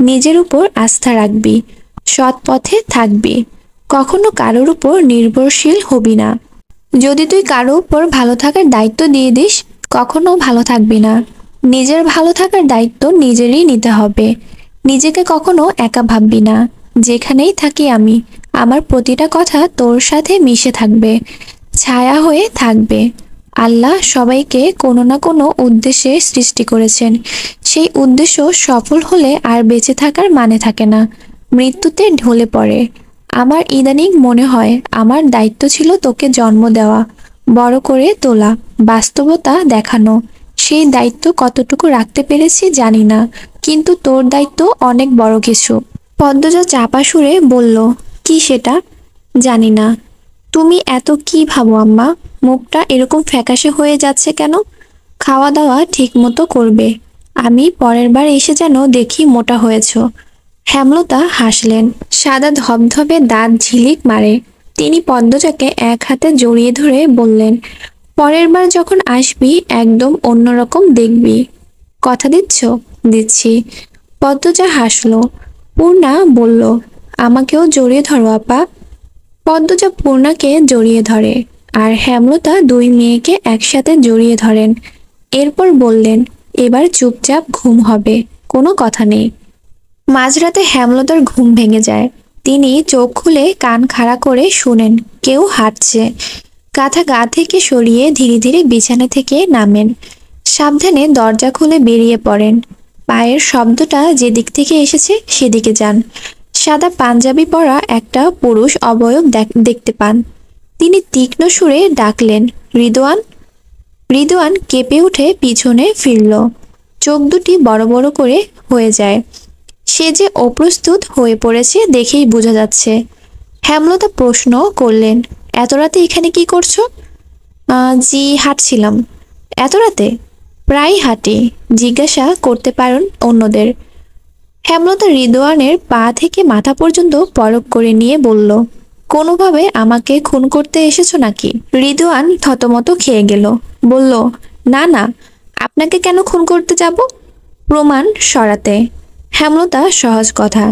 নিজের উপর আস্থা রাখবি, সৎ পথে থাকবি। কখনো কারোর উপর নির্ভরশীল হবি না। যদি তুই কারো উপর ভালো থাকার দায়িত্ব দিয়ে দিস, কখনো ভালো থাকবি না। নিজের ভালো থাকার দায়িত্ব নিজেরই নিতে হবে। নিজেকে কখনো একা ভাববি না। যেখানেই থাকি আমি, আমার প্রতিটা কথা তোর সাথে মিশে থাকবে, ছায়া হয়ে থাকবে। আল্লাহ সবাইকে কোনো না কোনো উদ্দেশ্যে সৃষ্টি করেছেন। সেই উদ্দেশ্য সফল হলে আর বেঁচে থাকার মানে থাকে না, মৃত্যুতে ঢলে পড়ে। আমার ইদানিং মনে হয় আমার দায়িত্ব ছিল তোকে জন্ম দেওয়া, বড় করে তোলা, বাস্তবতা দেখানো। সেই দায়িত্ব কতটুকু রাখতে পেরেছি জানি না, কিন্তু তোর দায়িত্ব অনেক বড় কিছু। পদ্মজা চাপা সুরে বলল, কি সেটা? জানি না। তুমি এত কি ভাবো আম্মা? মুখটা এরকম ফ্যাকাশে হয়ে যাচ্ছে কেন? খাওয়া দাওয়া ঠিক মতো করবে। আমি পরের বার এসে যেন দেখি মোটা হয়েছ। হেমলতা হাসলেন। সাদা ধবধবে দাঁত ঝিলিক মারে। তিনি পদ্মজাকে এক হাতে জড়িয়ে ধরে বললেন, পরের বার যখন আসবি একদম অন্যরকম দেখবি। কথা দিচ্ছ? দিচ্ছি। পদ্মজা হাসল। পূর্ণা বলল, আমাকেও জড়িয়ে ধরো আপা। পদ্মজা পূর্ণাকে জড়িয়ে ধরে, আর হেমলতা দুই মেয়েকে একসাথে জড়িয়ে ধরেন। এরপর বললেন, এবার চুপচাপ ঘুম হবে, কোনো কথা নেই। মাঝরাতে হেমলতার ঘুম ভেঙে যায়। তিনি চোখ খুলে কান খাড়া করে শুনেন কেউ হাঁটছে। কাঁথা গা থেকে সরিয়ে ধীরে ধীরে বিছানা থেকে নামেন। সাবধানে দরজা খুলে বেরিয়ে পড়েন। পায়ের শব্দটা যেদিক থেকে এসেছে সেদিকে যান। সাদা পাঞ্জাবি পরা একটা পুরুষ অবয়ব দেখতে পান। তিনি তীক্ষ্ণ সুরে ডাকলেন, রিদওয়ান। রিদওয়ান কেঁপে উঠে পিছনে ফিরল। চোখ দুটি বড় বড় করে হয়ে যায়। সে যে অপ্রস্তুত হয়ে পড়েছে দেখেই বোঝা যাচ্ছে। হেমলতা প্রশ্ন করলেন, এত রাতে এখানে কি করছো? জি, হাঁটছিলাম। এত রাতে? প্রায় হাঁটি, জিজ্ঞাসা করতে পারেন অন্যদের। হেমলতা রিদওয়ানের পা থেকে মাথা পর্যন্ত পরখ করে নিয়ে বলল, কোনোভাবে আমাকে খুন করতে এসেছো নাকি? রিদওয়ান থতমত খেয়ে গেল, বলল, না না, আপনাকে কেন খুন করতে যাব? প্রমাণ সরাতে। হেমলতা সহজ কথা।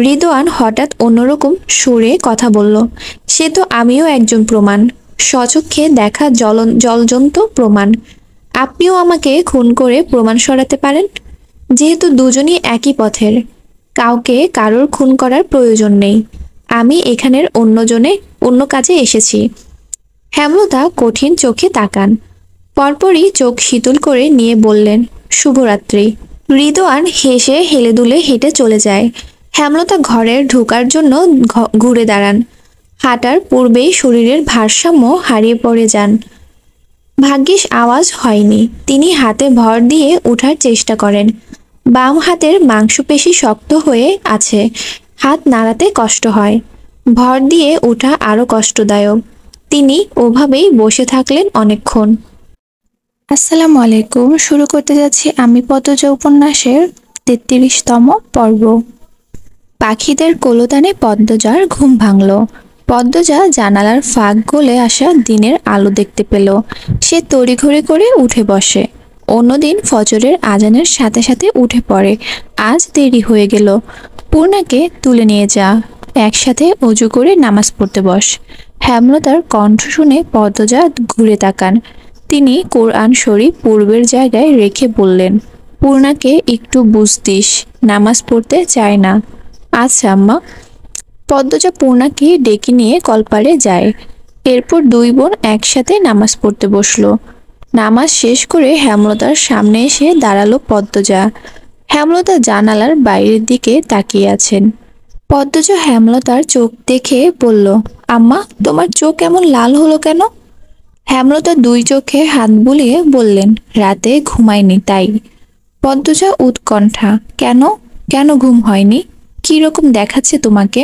রিদওয়ান হঠাৎ অন্যরকম সুরে কথা বলল, সে তো আমিও একজন প্রমাণ, স্বচক্ষে দেখা জলজন্ত প্রমাণ। আপনিও আমাকে খুন করে প্রমাণ সরাতে পারেন। যেহেতু দুজনই একই পথের, কাউকে কারোর খুন করার প্রয়োজন নেই। আমি এখানের অন্য কাজে এসেছি। হেমলতা কঠিন চোখে তাকান, পরপরই চোখ শীতল করে নিয়ে বললেন, শুভরাত্রি। রিদওয়ান হেসে হেলে দুলে হেঁটে চলে যায়। হেমলতা ঘরের ঢোকার জন্য ঘুরে দাঁড়ান। হাঁটার পূর্বেই শরীরের ভারসাম্য হারিয়ে পড়ে যান। ভাগ্যিস আওয়াজ হয়নি। তিনি হাতে ভর দিয়ে ওঠার চেষ্টা করেন। বাম হাতের মাংসপেশি শক্ত হয়ে আছে, হাত নাড়াতে কষ্ট হয়। ভর দিয়ে ওঠা আরো কষ্টদায়ক। তিনি ওভাবেই বসে থাকলেন অনেকক্ষণ। আসসালামু আলাইকুম। শুরু করতে যাচ্ছি আমি পদ্মজা উপন্যাসের ৩৩তম পর্ব। পাখিদের কোলতানে পদ্মজার ঘুম ভাঙল। পদ্মজা জানালার ফাঁক গলে আসা দিনের আলো দেখতে পেল। সে তড়িঘড়ি করে উঠে বসে। অন্যদিন ফজরের আজানের সাথে সাথে উঠে পড়ে, আজ দেরি হয়ে গেল। পূর্ণাকে তুলে নিয়ে যা, একসাথে অজু করে নামাজ পড়তে বস। হেমলতার কণ্ঠ শুনে পদ্মজা ঘুরে তাকান। তিনি কোরআন শরীফ পূর্বের জায়গায় রেখে বললেন, পূর্ণাকে একটু বুঝতিস, নামাজ পড়তে চায় না। আচ্ছা আম্মা। পদ্মজা পূর্ণাকে ডেকে নিয়ে কলপারে যায়। এরপর দুই বোন একসাথে নামাজ পড়তে বসলো। নামাজ শেষ করে হেমলতার সামনে এসে দাঁড়ালো পদ্মজা। হেমলতা জানালার বাইরের দিকে তাকিয়ে আছেন। পদ্মজা হেমলতার চোখ দেখে বলল, আম্মা, তোমার চোখ এমন লাল হলো কেন? হেমলতা দুই চোখে হাত বুলিয়ে বললেন, রাতে ঘুমায়নি তাই। পদ্মজা উৎকণ্ঠা, কেন? কেন ঘুম হয়নি? কি রকম দেখাচ্ছে তোমাকে?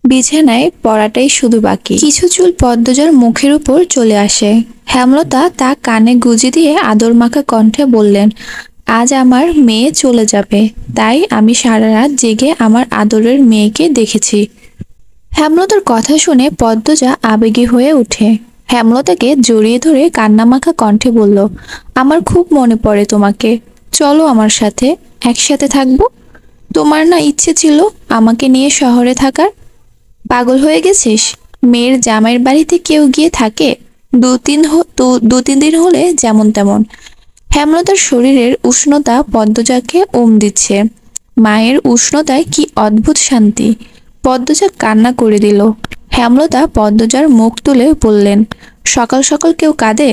বিছানায় পড়াটাই শুধু বাকি। কিছু চুল পদ্মজার মুখের উপর চলে আসে। হেমলতা তা কানে গুঁজে দিয়ে আদর মাখা কণ্ঠে বললেন, আজ আমার মেয়ে চলে যাবে, তাই আমি সারা রাত জেগে আমার আদরের মেয়েকে দেখেছি। হেমলতার কথা শুনে পদ্মজা আবেগী হয়ে ওঠে। হেমলতাকে জড়িয়ে ধরে কান্নামাখা কণ্ঠে বলল, আমার খুব মনে পড়ে তোমাকে, চলো আমার সাথে, একসাথে থাকবো। তোমার না ইচ্ছে ছিল আমাকে নিয়ে শহরে থাকার? পাগল হয়ে গেছিস? মেয়ের জামাইয়ের বাড়িতে কেউ গিয়ে থাকে? দু তিন দিন হলে যেমন তেমন। হেমলতার শরীরের উষ্ণতা পদ্মজাকে দিচ্ছে। মায়ের উষ্ণতায় কি অদ্ভুত শান্তি। পদ্মজা কান্না করে দিল। হেমলতা পদ্মজার মুখ তুলে বললেন, সকাল সকাল কেউ কাঁদে?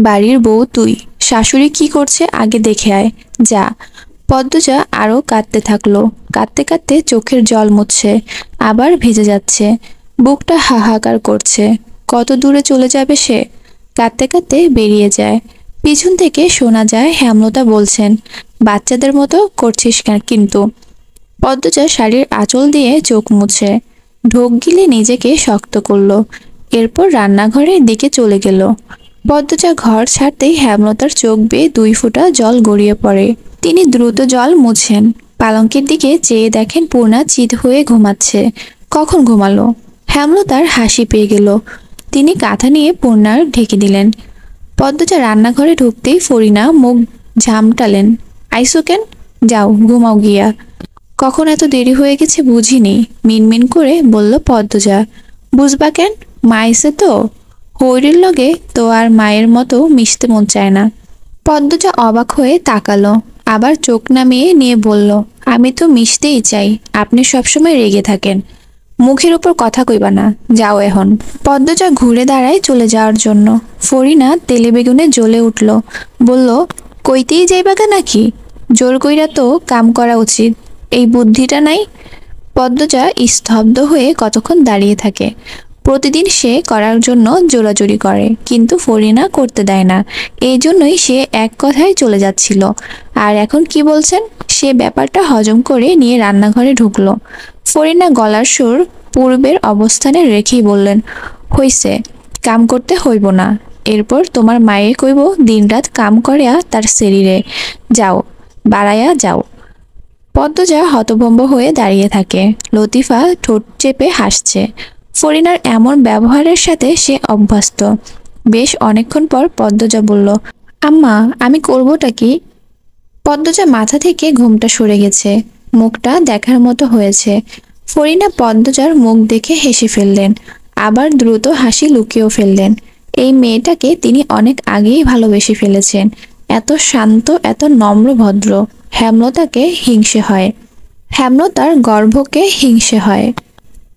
বাড়ির বউ তুই, শাশুড়ি কি করছে আগে দেখে আয়, যা। পদ্মজা আরো কাঁদতে থাকলো। কাঁদতে কাঁদতে চোখের জল মুছছে, আবার ভেজে যাচ্ছে। বুকটা হাহাকার করছে। কত দূরে চলে যাবে সে? কাঁদতে কাঁদতে বেরিয়ে যায়। পিছন থেকে শোনা যায় হেমলতা বলছেন, বাচ্চাদের মতো করছিস কিন্তু। পদ্মজা শাড়ির আঁচল দিয়ে চোখ মুছে ঢোক গিলে নিজেকে শক্ত করলো। এরপর রান্নাঘরের দিকে চলে গেল। পদ্মজা ঘর ছাড়তেই হেমলতার চোখ বেয়ে 2 ফোঁটা জল গড়িয়ে পড়ে। তিনি দ্রুত জল মুছেন। পালঙ্কের দিকে চেয়ে দেখেন পূর্ণা চিত হয়ে ঘুমাচ্ছে। কখন ঘুমালো? হেমলতার হাসি পেয়ে গেল। তিনি কাঁথা নিয়ে পূর্ণার ঢেকে দিলেন। পদ্মজা রান্নাঘরে ঢুকতেই ফরিনা মুখ ঝামটালেন, আইসো কেন? যাও ঘুমাও গিয়া। কখন এত দেরি হয়ে গেছে বুঝিনি, মিনমিন করে বলল পদ্মজা। বুঝবা কেন? মা আইসে তো। হরির লগে তো আর মায়ের মতো মিশতে মন চায় না। পদ্মজা অবাক হয়ে তাকালো, আবার চোখ নামিয়ে নিয়ে বলল, আমি তো মিশতেই চাই, আপনি সবসময় রেগে থাকেন। মুখের ওপর কথা কইবা না, যাও এখন। পদ্মজা ঘুরে দাঁড়ায় চলে যাওয়ার জন্য। ফরিনা তেলে বেগুনে জ্বলে উঠল, বলল, কইতেই যাইবাগা নাকি? জোর কইরা তো কাম করা উচিত, এই বুদ্ধিটা নাই? পদ্মজা স্তব্ধ হয়ে কতক্ষণ দাঁড়িয়ে থাকে। প্রতিদিন সে করার জন্য জোরাজুরি করে, কিন্তু ফরিনা করতে দেয় না। এই জন্যই সে এক কথায় চলে যাচ্ছিল। আর এখন কি বলছেন? সে ব্যাপারটা হজম করে নিয়ে রান্নাঘরে ঢুকলো। ফরিনা গলার সুর পূর্বের অবস্থানে রেখেই বললেন, হইছে, কাম করতে হইব না। এরপর তোমার মায়ে কইব দিনরাত কাম করিয়া তার শরীরে। যাও, বাড়াইয়া যাও। পদ্মজা হতভম্ব হয়ে দাঁড়িয়ে থাকে। লতিফা ঠোঁট চেপে হাসছে। ফরিনার এমন ব্যবহারের সাথে সে অভ্যস্ত। বেশ অনেকক্ষণ পর পদ্মজা বলল, আম্মা, আমি করবোটা কি? পদ্মজা মাথা থেকে ঘুমটা সরে গেছে, মুখটা দেখার মতো হয়েছে। ফরিনা পদ্মজার মুখ দেখে হেসে ফেললেন, আবার দ্রুত হাসি লুকিয়েও ফেললেন। এই মেয়েটাকে তিনি অনেক আগেই ভালোবেসে ফেলেছেন। এত শান্ত, এত নম্র ভদ্র। হেমলতাকে হিংসে হয়, হেমলতার গর্ভকে হিংসে হয়।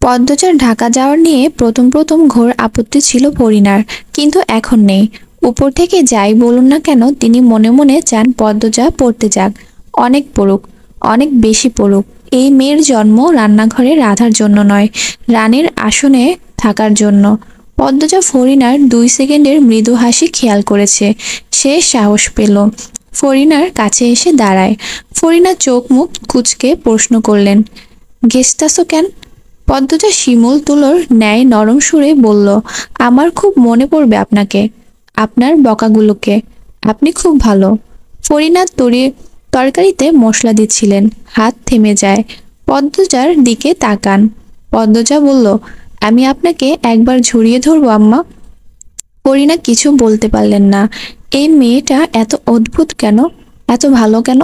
পদ্মজার ঢাকা যাওয়ার নিয়ে প্রথম প্রথম ঘোর আপত্তি ছিল ফরিনার, কিন্তু এখন নেই। উপর থেকে যাই বলুন না কেন, তিনি মনে মনে চান পদ্মজা পড়তে যাক, অনেক পড়ুক, অনেক বেশি পড়ুক। এই মেয়ের জন্ম রান্নাঘরে রাধার জন্য নয়, রানীর আসনে থাকার জন্য। পদ্মজা ফরিনার 2 সেকেন্ডের মৃদু হাসি খেয়াল করেছে। সে সাহস পেল, ফরিনার কাছে এসে দাঁড়ায়। ফরিনা চোখ মুখ কুঁচকে প্রশ্ন করলেন, ঘেসতাছো কেন? পদ্মজা শিমুল তুলোর ন্যায় নরম সুরে বলল, আমার খুব মনে পড়বে আপনাকে, আপনার বকাগুলোকে। আপনি খুব ভালো। ফরিনা তরকারিতে মশলা দিচ্ছিলেন, হাত থেমে যায়। পদ্মজার দিকে তাকান। পদ্মজা বলল, আমি আপনাকে একবার ঝরিয়ে ধরবো আম্মা। ফরিনা কিছু বলতে পারলেন না। এই মেয়েটা এত অদ্ভুত কেন, এত ভালো কেন?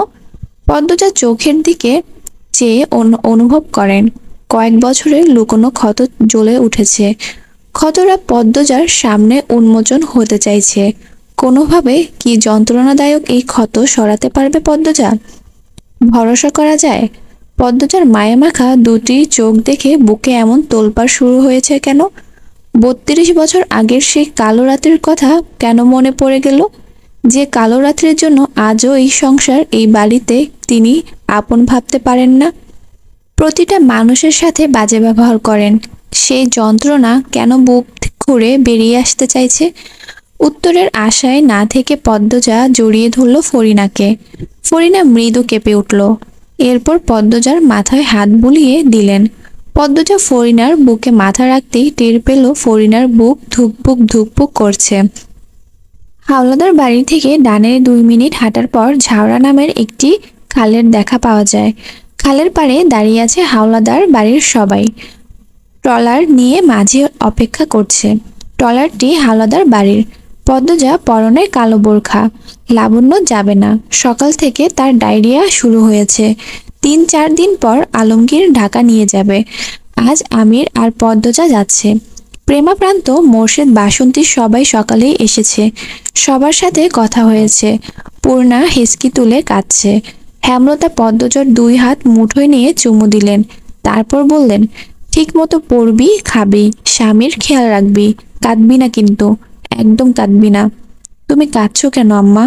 পদ্মজা চোখের দিকে চেয়ে অনুভব করেন কয়েক বছরের লুকোনো ক্ষত জ্বলে উঠেছে। ক্ষতরা পদ্মজার সামনে উন্মোচন হতে চাইছে। কোনোভাবে কি যন্ত্রণাদায়ক এই ক্ষত সরাতে পারবে পদ্মজা? ভরসা করা যায়? পদ্মজার মায়ামাখা দুটি চোখ দেখে বুকে এমন তোলপাড় শুরু হয়েছে কেন? 32 বছর আগের সেই কালো রাতের কথা কেন মনে পড়ে গেল? যে কালো রাত্রের জন্য আজও এই সংসার, এই বাড়িতে তিনি আপন ভাবতে পারেন না। প্রতিটা মানুষের সাথে বাজে ব্যবহার করেন। সেই যন্ত্রণা কেন বুক খুঁড়ে বেরিয়ে আসতে চাইছে? উত্তরের আশায় না থেকে পদ্মজা জড়িয়ে ধরল ফরিনাকে। ফরিনা মৃদু কেঁপে উঠল। এরপর পদ্মজার মাথায় হাত বুলিয়ে দিলেন। পদ্মজা ফরিনার বুকে মাথা রাখতেই টের পেল ফরিনার বুক ধুকপুক ধুকপুক করছে। হাওলাদার বাড়ি থেকে ডানে 2 মিনিট হাঁটার পর ঝাউরা নামের একটি খালের দেখা পাওয়া যায়। খালের পাড়ে দাঁড়িয়ে আছে হাওলাদার বাড়ির সবাই। ট্রলার নিয়ে মাঝি অপেক্ষা করছে। ট্রলারটি হাওলাদার বাড়ির। পদ্মজা পরনে কালো বোরখা। লাবণ্য যাবে না। সকাল থেকে তার ডায়রিয়া শুরু হয়েছে। 3-4 দিন পর আলমগীর ঢাকা নিয়ে যাবে। আজ আমির আর পদ্মজা যাচ্ছে। প্রেমাপ্রান্ত মোর্শেদ, বাসন্তী সবাই সকালেই এসেছে। সবার সাথে কথা হয়েছে। পূর্ণা হেসকি তুলে কাঁদছে। হেমলতা পদ্মজার 2 হাত মুঠোয় নিয়ে চুমু দিলেন। তারপর বললেন, ঠিক মতো পড়বি, খাবি, স্বামীর খেয়াল রাখবি, কাঁদবি না কিন্তু, একদম কাঁদবি না। তুমি কাঁদছো কেন আম্মা?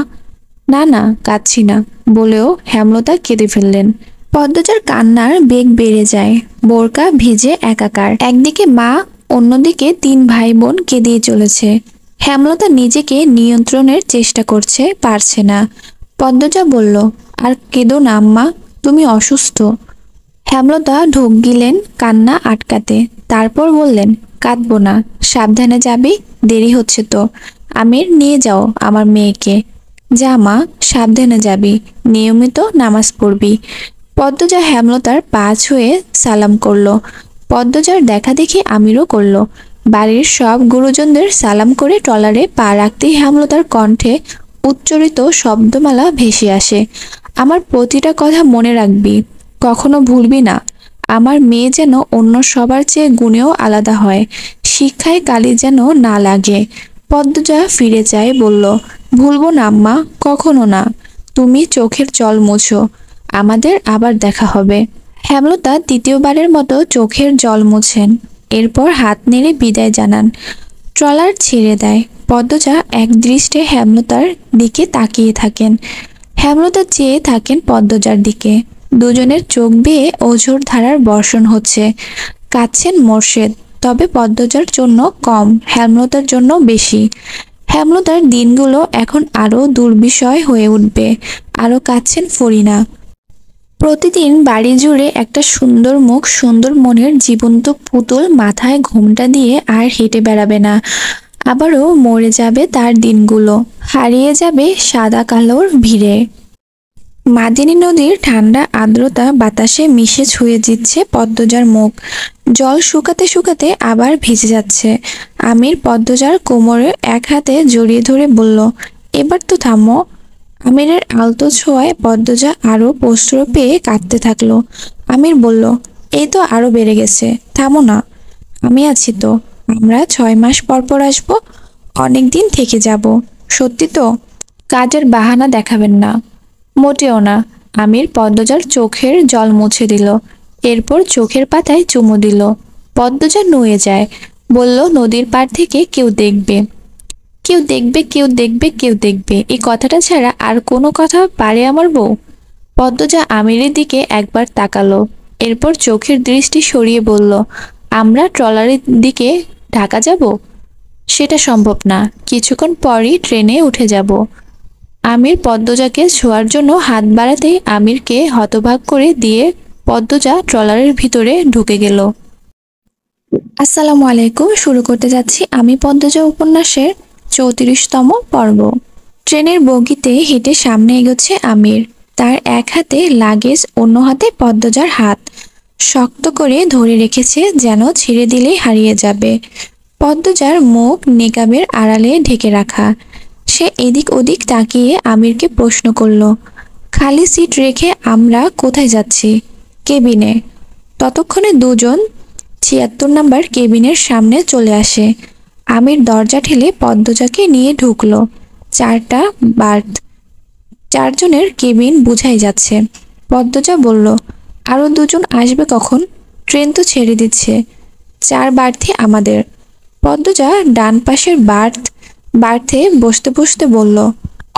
না না, কাঁদছি না বলেও হেমলতা কেঁদে ফেললেন। পদ্মজার কান্নার বেগ বেড়ে যায়। বোরকা ভিজে একাকার। একদিকে মা, অন্যদিকে 3 ভাই বোন কেঁদিয়ে চলেছে। হেমলতা নিজেকে নিয়ন্ত্রণের চেষ্টা করছে, পারছে না। পদ্মজা বলল, আর কেঁদো না আম্মা, তুমি অসুস্থ। হেমলতা ঢোক গিলেন কান্না আটকাতে। তারপর বললেন, কাঁদবো না, সাবধানে যাবি, দেরি হচ্ছে তো। আমির, নিয়ে যাও আমার মেয়েকে। যা মা, সাবধানে যাবি, নিয়মিত নামাজ পড়বি। পদ্মজা হেমলতার পা ছুঁয়ে সালাম করল। পদ্মজার দেখা দেখি আমিরও করল। বাড়ির সব গুরুজনদের সালাম করে ট্রলারে পা রাখতেই হেমলতার কণ্ঠে উচ্চারিত শব্দমালা ভেসে আসে, আমার প্রতিটা কথা মনে রাখবি, কখনো ভুলবি না। আমার মেয়ে যেন অন্য সবার চেয়ে গুণেও আলাদা হয়, শিক্ষায় কালি যেন না লাগে। পদ্মজা ফিরে যায়, বলল, ভুলবো না আম্মা, কখনো না। তুমি চোখের জল মুছো, আমাদের আবার দেখা হবে। হেমলতা 3য়বারের মতো চোখের জল মুছেন। এরপর হাত নেড়ে বিদায় জানান। ট্রলার ছেড়ে দেয়। পদ্মজা একদৃষ্টে হেমলতার দিকে তাকিয়ে থাকেন। হেমলতা চেয়ে থাকেন পদ্মজার দিকে। দুজনের চোখ বেয়ে অঝোর ধারার বর্ষণ হচ্ছে। কাঁদছেন মোর্শেদ, তবে পদ্মজার জন্য কম, হেমলতার জন্য বেশি। হেমলতার দিনগুলো এখন আরো দুর্বিষয় হয়ে উঠবে। আরো কাঁদছেন ফরিনা। প্রতিদিন বাড়ি জুড়ে একটা সুন্দর মুখ, সুন্দর মনের জীবন্ত পুতুল মাথায় ঘোমটা দিয়ে আর হেঁটে বেড়াবে না। আবারও মরে যাবে তার দিনগুলো, হারিয়ে যাবে সাদা কালোর ভিড়ে। মাদিনী নদীর ঠান্ডা আর্দ্রতা বাতাসে মিশে ছুঁয়ে দিচ্ছে পদ্মজার মুখ। জল শুকাতে শুকাতে আবার ভিজে যাচ্ছে। আমির পদ্মজার কোমরে এক হাতে জড়িয়ে ধরে বলল, এবার তো থামো। আমিরের আলতো ছোঁয়ায় পদ্মজা আরো প্রশ্রয় পেয়ে কাঁদতে থাকলো। আমির বলল, এই তো আরো বেড়ে গেছে, থামো না। আমি আছি তো, আমরা 6 মাস পর পর আসবো, অনেকদিন থেকে যাব। সত্যি তো? কাজের বাহানা দেখাবেন না। মোটেও না। আমির পদ্মজার চোখের জল মুছে দিল, এরপর চোখের পাতায় চুমু দিল। পদ্মজা নুয়ে যায়, বলল, নদীর পাড় থেকে কেউ দেখবে, কেউ দেখবে, কেউ দেখবে, কেউ দেখবে, এই কথাটা ছাড়া আর কোনো কথা পারে আমার বউ? পদ্মজা আমিরের দিকে একবার তাকালো, এরপর চোখের দৃষ্টি সরিয়ে বলল, আমরা ট্রলারের দিকে ঢাকা যাব? সেটা সম্ভব না, কিছুক্ষণ পরই ট্রেনে উঠে যাব। আমির পদ্মজাকে ছোঁয়ার জন্য হাত বাড়াতেই আমিরকে হতবাক করে দিয়ে পদ্মজা ট্রলারের ভিতরে ঢুকে গেল। আসসালামু আলাইকুম। শুরু করতে যাচ্ছি আমি পদ্মজা উপন্যাসের 34তম পর্ব। ট্রেনের বগিতে হেঁটে সামনে এগোচ্ছে আমির। তার এক হাতে লাগেজ, অন্য হাতে পদ্মজার হাত শক্ত করে ধরে রেখেছে, যেন ছেড়ে দিলেই হারিয়ে যাবে। পদ্মজার মুখ নেকাবের আড়ালে ঢেকে রাখা। সে এদিক ওদিক তাকিয়ে আমিরকে প্রশ্ন করল, খালি সিট রেখে আমরা কোথায় যাচ্ছি? কেবিনে। ততক্ষণে দুজন 76 নাম্বার কেবিনের সামনে চলে আসে। আমির দরজা ঠেলে পদ্মজাকে নিয়ে ঢুকলো। 4টা বার্থ, 4জনের কেবিন বুঝাই যাচ্ছে। পদ্মজা বলল, আরো 2জন আসবে কখন? ট্রেন তো ছেড়ে দিচ্ছে। 4 বার্থই আমাদের। পদ্মজা ডান পাশের বার্থে বসতে বসতে বলল,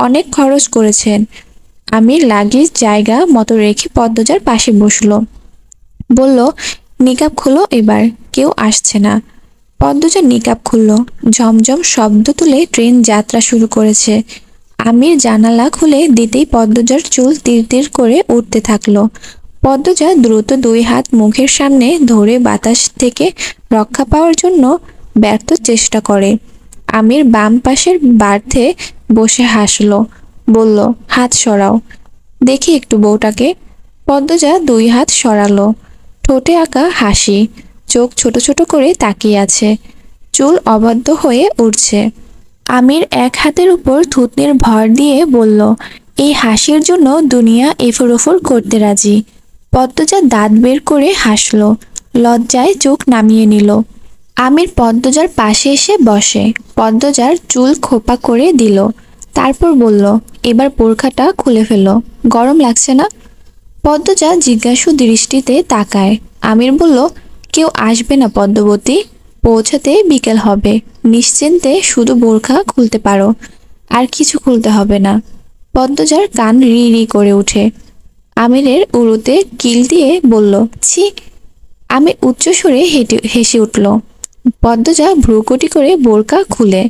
অনেক খরচ করেছেন। আমির লাগেজ জায়গা মতো রেখে পদ্মজার পাশে বসলো। বলল, নিকাব খুলো এবার, কেউ আসছে না। পদ্মজা নিকাব খুলল। ঝমঝম শব্দ তুলে ট্রেন যাত্রা শুরু করেছে। আমির জানালা খুলে দিতেই পদ্মজার চুল তীর তীর করে উঠতে থাকলো। পদ্মজা দ্রুত 2 হাত মুখের সামনে ধরে বাতাস থেকে রক্ষা পাওয়ার জন্য ব্যর্থ চেষ্টা করে। আমির বাম পাশের বার্থে বসে হাসলো, বলল, হাত সরাও, দেখি একটু বউটাকে। পদ্মজা 2 হাত সরালো। ঠোঁটে আঁকা হাসি, চোখ ছোট ছোট করে তাকিয়ে আছে, চুল অবাধ্য হয়ে উঠছে। আমির এক হাতের উপর থুতনির ভর দিয়ে বলল, এই হাসির জন্য দুনিয়া এফর ওফর করতে রাজি। পদ্মজা দাঁত বের করে হাসলো, লজ্জায় চোখ নামিয়ে নিল। আমির পদ্মজার পাশে এসে বসে, পদ্মজার চুল খোপা করে দিল, তারপর বলল, এবার বোরখাটা খুলে ফেলো, গরম লাগছে না? পদ্মজা জিজ্ঞাসু দৃষ্টিতে তাকায়। আমির বলল, কেউ আসবে না পদ্মবতী, পৌঁছাতে বিকেল হবে, নিশ্চিন্তে শুধু বোরখা খুলতে পারো, আর কিছু খুলতে হবে না। পদ্মজার কান রি রি করে ওঠে। আমিরের উরুতে কিল দিয়ে বলল, ছি। আমির উচ্চস্বরে হেসে উঠল। পদ্মজা ভ্রুকুটি করে বোরকা খুলে,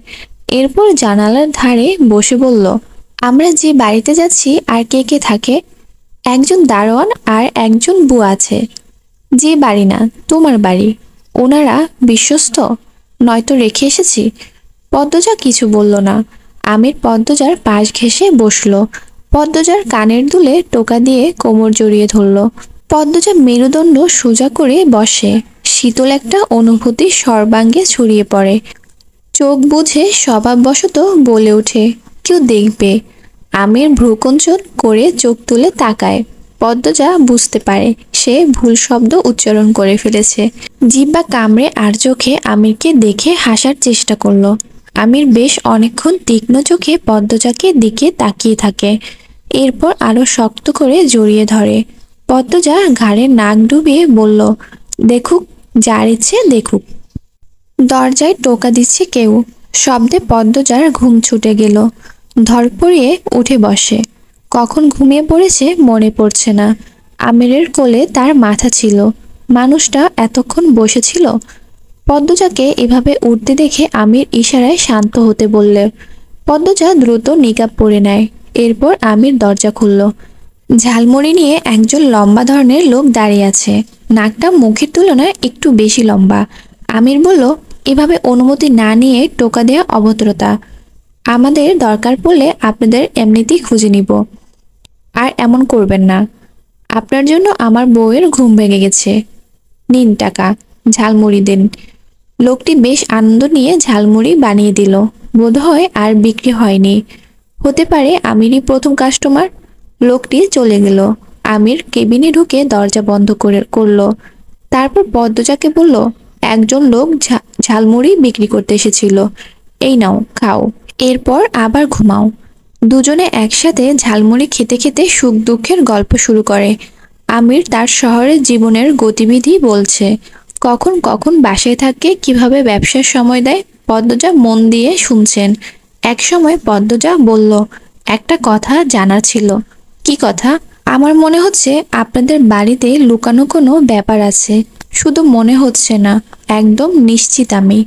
এরপর জানালার ধারে বসে বলল, আমরা যে বাড়িতে যাচ্ছি আর কে কে থাকে? একজন দারোয়ান আর একজন বুয়া আছে। যে বাড়ি না, তোমার বাড়ি। ওনারা বিশ্বস্ত, নয়তো রেখে এসেছি। পদ্মজা কিছু বলল না। আমির পদ্মজার পাশ ঘেঁষে বসলো। পদ্মজার কানের দুলে টোকা দিয়ে কোমর জড়িয়ে ধরল। পদ্মজা মেরুদণ্ড সোজা করে বসে। শীতল একটা অনুভূতি সর্বাঙ্গে ছড়িয়ে পড়ে। চোখ বুঝে স্বভাববশত বলে ওঠে, কেউ দেখবে। আমির ভ্রুকুঞ্চন করে চোখ তুলে তাকায়। পদ্মজা বুঝতে পারে সে ভুল শব্দ উচ্চারণ করে ফেলেছে। জিহ্বা কামড়ে আর চোখে আমিরকে দেখে হাসার চেষ্টা করলো। আমির বেশ অনেকক্ষণ তীক্ষ্ণ চোখে পদ্মজাকে দিকে তাকিয়ে থাকে, এরপর আরো শক্ত করে জড়িয়ে ধরে। পদ্মজা ঘাড়ে নাক ডুবিয়ে বলল, দেখুক, যার ইচ্ছে দেখুক। দরজায় টোকা দিচ্ছে কেউ। শব্দে পদ্মজার ঘুম ছুটে গেল। ধরপড়িয়ে উঠে বসে। কখন ঘুমিয়ে পড়েছে মনে পড়ছে না। আমিরের কোলে তার মাথা ছিল। মানুষটা এতক্ষণ বসেছিল। পদ্মজাকে এভাবে উঠতে দেখে আমির ইশারায় শান্ত হতে বললে পদ্মজা দ্রুত নিকাব পরে নেয়। এরপর আমির দরজা খুলল। ঝালমুড়ি নিয়ে একজন লম্বা ধরনের লোক দাঁড়িয়ে আছে। নাকটা মুখের তুলনায় একটু বেশি লম্বা। আমির বলল, এভাবে অনুমতি না নিয়ে টোকা দেওয়া অভদ্রতা। আমাদের দরকার পড়লে আপনাদের এমনিতেই খুঁজে নিব। আর এমন করবেন না। আপনার জন্য আমার বউয়ের ঘুম ভেঙে গেছে। নিন টাকা, ঝালমুড়ি দিন। লোকটি বেশ আনন্দ নিয়ে ঝালমুড়ি বানিয়ে দিল। বোধহয় আর বিক্রি হয়নি। হতে পারে আমিরই প্রথম কাস্টমার। লোকটি চলে গেল। আমির কেবিনে ঢুকে দরজা বন্ধ করলো। তারপর পদ্মজাকে বলল, একজন লোক ঝালমুড়ি বিক্রি করতে এসেছিল। এই নাও, খাও। এরপর আবার ঘুমাও। দুজনে একসাথে ঝালমুড়ি খেতে খেতে সুখ দুঃখের গল্প শুরু করে। আমির তার শহরের জীবনের গতিবিধি বলছে। কখন কখন বাসায় থাকে, কিভাবে ব্যবসার সময় দেয়। পদ্মজা মন দিয়ে শুনছেন। এক সময় পদ্মজা বলল, একটা কথা জানার ছিল। কি কথা? আমার মনে হচ্ছে আপনাদের বাড়িতে লুকানো কোনো ব্যাপার আছে। শুধু মনে হচ্ছে না, একদম নিশ্চিত আমি।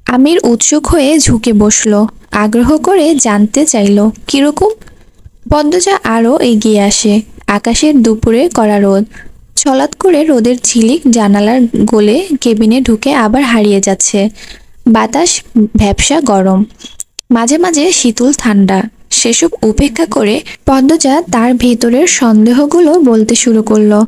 আমির উৎসুক হয়ে ঝুঁকে বসলো। আগ্রহ করে জানতে চাইল, কিরকম? পদ্মজা আরও এগিয়ে আসে। আকাশের দুপুরে কড়া রোদ। ছলাৎ করে রোদের ঝিলিক জানালার গোলে কেবিনে ঢুকে আবার হারিয়ে যাচ্ছে। বাতাস ভ্যাপসা গরম, মাঝে মাঝে শীতল ঠান্ডা। সেসব উপেক্ষা করে পদ্মজা তার ভেতরের সন্দেহগুলো বলতে শুরু করলো।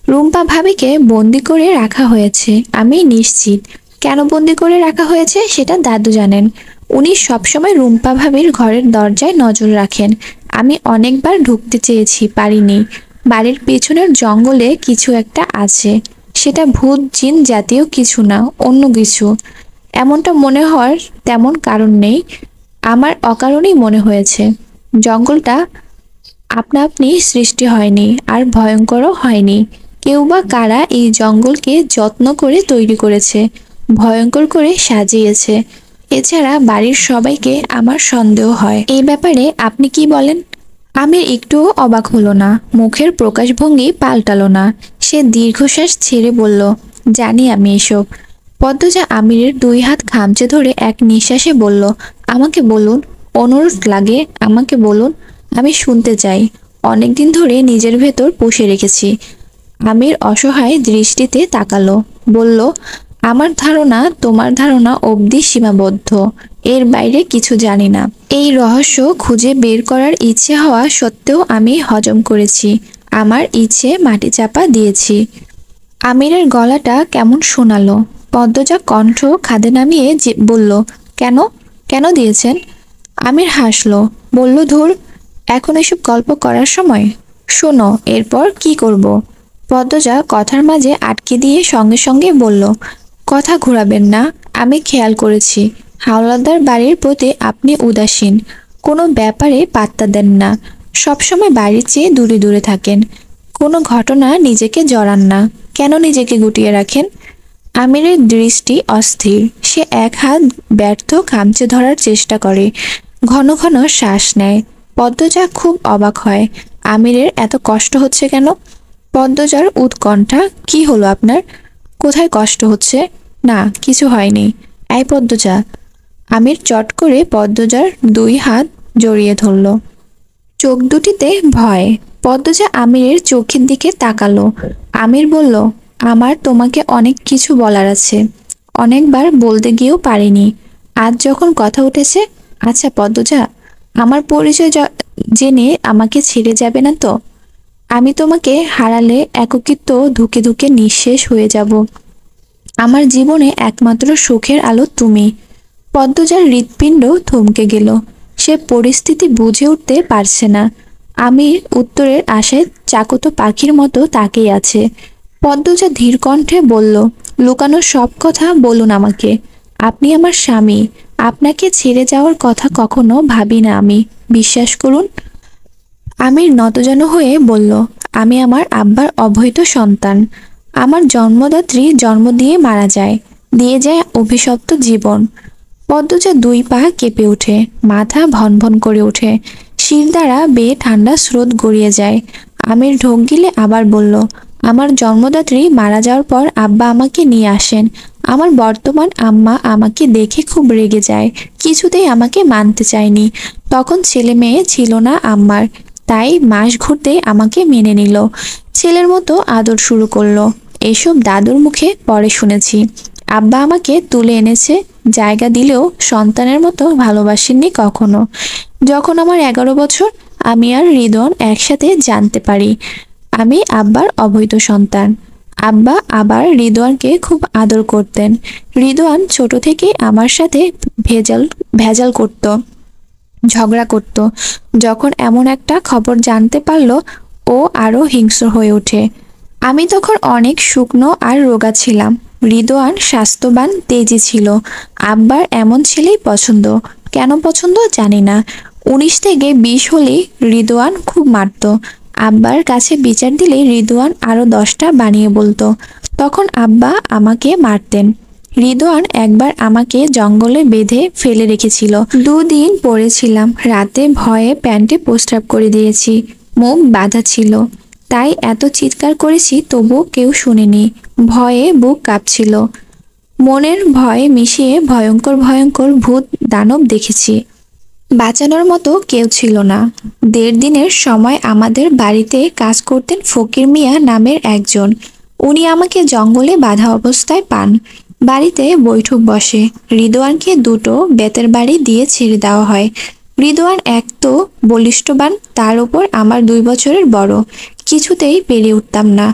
রুম্পা ভাবিকে বন্দি করে রাখা হয়েছে, আমি নিশ্চিত। কেন বন্দি করে রাখা হয়েছে সেটা দাদু জানেন। উনি সবসময় রুম্পা ভাবির ঘরের দরজায় নজর রাখেন। আমি অনেকবার ঢুকতে চেয়েছি, পারিনি। বাড়ির পেছনের জঙ্গলে কিছু একটা আছে। সেটা ভূত জিন জাতীয় কিছু না, অন্য কিছু। এমনটা মনে হওয়ার তেমন কারণ নেই। আমার অকারণেই মনে হয়েছে। জঙ্গলটা আপনা আপনি সৃষ্টি হয়নি, আর ভয়ঙ্করও হয়নি। কেউ বা কারা এই জঙ্গলকে যত্ন করে তৈরি করেছে, ভয়ঙ্কর করে সাজিয়েছে। এছাড়া বাড়ির সবাইকে আমার সন্দেহ হয়। এই ব্যাপারে আপনি কি বলেন? আমির একটুও অবাক হলো না, মুখের প্রকাশভঙ্গি পাল্টালো না। সে দীর্ঘশ্বাস ছেড়ে বলল, জানি আমি এসব। পদ্মজা আমিরের দুই হাত খামচে ধরে এক নিঃশ্বাসে বলল, আমাকে বলুন, অনুরোধ লাগে, আমাকে বলুন। আমি শুনতে চাই। অনেকদিন ধরে নিজের ভেতর পুষে রেখেছি। আমির অসহায় দৃষ্টিতে তাকালো, বলল, আমার ধারণা তোমার ধারণা অবধি সীমাবদ্ধ। এর বাইরে কিছু জানি না। এই রহস্য খুঁজে বের করার ইচ্ছে হওয়া সত্ত্বেও আমি হজম করেছি। আমার ইচ্ছে মাটি চাপা দিয়েছি। আমিরের গলাটা কেমন শোনালো। পদ্মজা কণ্ঠ খাদে নামিয়ে বলল, কেন? কেন দিয়েছেন? আমির হাসলো, বলল, ধুর, এখন এসব গল্প করার সময়। শোনো, এরপর কি করব? পদ্মজা কথার মাঝে আটকে দিয়ে সঙ্গে সঙ্গে বলল, কথা ঘোরাবেন না। আমি খেয়াল করেছি হাওলাদার বাড়ির প্রতি আপনি উদাসীন। কোনো ব্যাপারে পাত্তা দেন না। সবসময় বাড়ির চেয়ে দূরে দূরে থাকেন। কোনো ঘটনা নিজেকে জড়ান না। কেন নিজেকে গুটিয়ে রাখেন? আমিরের দৃষ্টি অস্থির। সে এক হাত ব্যর্থ খামচে ধরার চেষ্টা করে। ঘন ঘন শ্বাস নেয়। পদ্মজা খুব অবাক হয়। আমিরের এত কষ্ট হচ্ছে কেন? পদ্মজার উৎকণ্ঠা, কি হলো আপনার? কোথায় কষ্ট হচ্ছে? না, কিছু হয়নি। এই পদ্মজা। আমির চট করে পদ্মজার দুই হাত জড়িয়ে ধরল। চোখ দুটিতে ভয়। পদ্মজা আমিরের চোখের দিকে তাকালো। আমির বলল, আমার তোমাকে অনেক কিছু বলার আছে। অনেকবার বলতে গিয়েও পারিনি। আজ যখন কথা উঠেছে। আচ্ছা পদ্মজা, আমার পরিচয় জেনে আমাকে ছেড়ে যাবে না তো? আমি তোমাকে হারালে একাকিত্ব ধুকে ধুকে নিঃশেষ হয়ে যাব। আমার জীবনে একমাত্র সুখের আলো তুমি। পদ্মজার হৃৎপিণ্ড থমকে গেল। সে পরিস্থিতি বুঝে উঠতে পারছে না। আমির উত্তরের আশায় চাকত পাখির মতো তাকিয়ে আছে। পদ্মজা ধীর কণ্ঠে বলল, লুকানো সব কথা বলুন আমাকে। আপনি আমার স্বামী। আপনাকে ছেড়ে যাওয়ার কথা কখনো ভাবি না আমি, বিশ্বাস করুন। আমির নতজানু হয়ে বলল, আমি আমার আব্বার অবৈধ সন্তান। আমার জন্মদাত্রী জন্ম দিয়ে মারা যায়, দিয়ে যায় অভিশপ্ত জীবন। পদ্মজা দুই পা কেঁপে ওঠে, মাথা ভন ভন করে ওঠে। শির দ্বারা বেয়ে ঠান্ডা স্রোত গড়িয়ে যায়। আমির ঢোক গিলে আবার বলল, আমার জন্মদাত্রী মারা যাওয়ার পর আব্বা আমাকে নিয়ে আসেন। আমার বর্তমান আম্মা আমাকে দেখে খুব রেগে যায়, কিছুতেই আমাকে মানতে চায়নি। তখন ছেলে মেয়ে ছিল না আম্মার, তাই মাস ঘুরতেই আমাকে মেনে নিল, ছেলের মতো আদর শুরু করলো। এসব দাদুর মুখে পরে শুনেছি। আব্বা আমাকে তুলে এনেছে, জায়গা দিলেও সন্তানের মতো ভালোবাসেননি কখনো। যখন আমার 11 বছর, আমি আর রিদওয়ান একসাথে জানতে পারি আমি আব্বার অবৈধ সন্তান। আব্বা আবার রিদওয়ানকে খুব আদর করতেন। রিদওয়ান ছোট থেকে আমার সাথে ভেজাল ভেজাল করত, ঝগড়া করত। যখন এমন একটা খবর জানতে পারলো, ও আরো হিংস্র হয়ে ওঠে। আমি তখন অনেক শুকনো আর রোগা ছিলাম। রিদওয়ান স্বাস্থ্যবান, তেজি ছিল। আব্বার এমন ছেলেই পছন্দ। কেন পছন্দ জানি না। 19 থেকে 20 হলেই রিদওয়ান খুব মারত। আব্বার কাছে বিচার দিলে রিদওয়ান আরো 10টা বানিয়ে বলতো। তখন আব্বা আমাকে মারতেন। রিদওয়ান একবার আমাকে জঙ্গলে বেঁধে ফেলে রেখেছিল। 2 দিন পড়েছিলাম। রাতে ভয়ে প্যান্টে প্রস্রাব করে দিয়েছি। মুখ বাঁধা ছিল, তাই এত চিৎকার করেছি, তবু কেউ শুনেনি। ভয়ে বুক কাঁপছিল। মনের ভয় মিশিয়ে ভয়ঙ্কর ভয়ঙ্কর ভূত দানব দেখেছি। বাঁচানোর মতো কেউ ছিল না। 1.5 দিনের সময় আমাদের বাড়িতে কাজ করতেন ফকির মিয়া নামের একজন। উনি আমাকে জঙ্গলে বাঁধা অবস্থায় পান। বাড়িতে বৈঠক বসে। রিদওয়ানকে 2টো বেতের বাড়ি দিয়ে ছেড়ে দেওয়া হয়। রিদওয়ান এক তো বলিষ্ঠবান, তার উপর আমার 2 বছরের বড়। কিছুতেই পেরে উঠতাম না।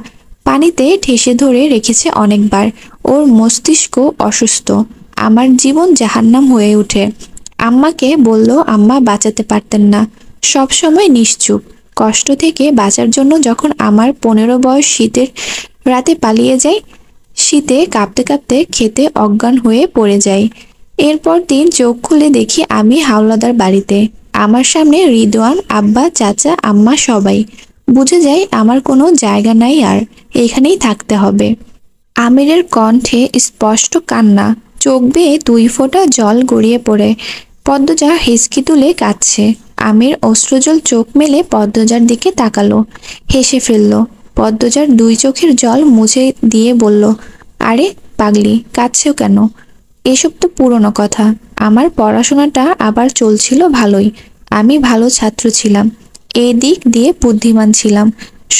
পানিতে ঠেসে ধরে রেখেছে অনেকবার। ওর মস্তিষ্ক অসুস্থ। আমার জীবন জাহান্নাম হয়ে ওঠে। আম্মাকে বলল, আম্মা বাঁচাতে পারতেন না। সব সময় নিশ্চুপ। কষ্ট থেকে বাঁচার জন্য যখন আমার 15 বয়স শীতের রাতে পালিয়ে যাই, শীতে কাঁপতে কাঁপতে খেতে অজ্ঞান হয়ে পড়ে যাই। এরপর দিন চোখ খুলে দেখি আমি হাওলাদার বাড়িতে। আমার সামনে রিদওয়ান, আব্বা, চাচা, আম্মা সবাই। বুঝে যাই আমার কোনো জায়গা নাই আর, এখানেই থাকতে হবে। আমিরের কণ্ঠে স্পষ্ট কান্না, চোখ বেয়ে 2 ফোঁটা জল গড়িয়ে পড়ে। পদ্মজা হিসকি তুলে কাঁদছে। আমির অশ্রুজল চোখ মেলে পদ্মজার দিকে তাকালো, হেসে ফেলল। পদ্মজার 2 চোখের জল মুছে দিয়ে বলল, আরে পাগলি, কাঁদছেও কেন? এসব তো পুরনো কথা। আমার পড়াশোনাটা আবার চলছিল ভালোই। আমি ভালো ছাত্র ছিলাম। এই দিক দিয়ে বুদ্ধিমান ছিলাম।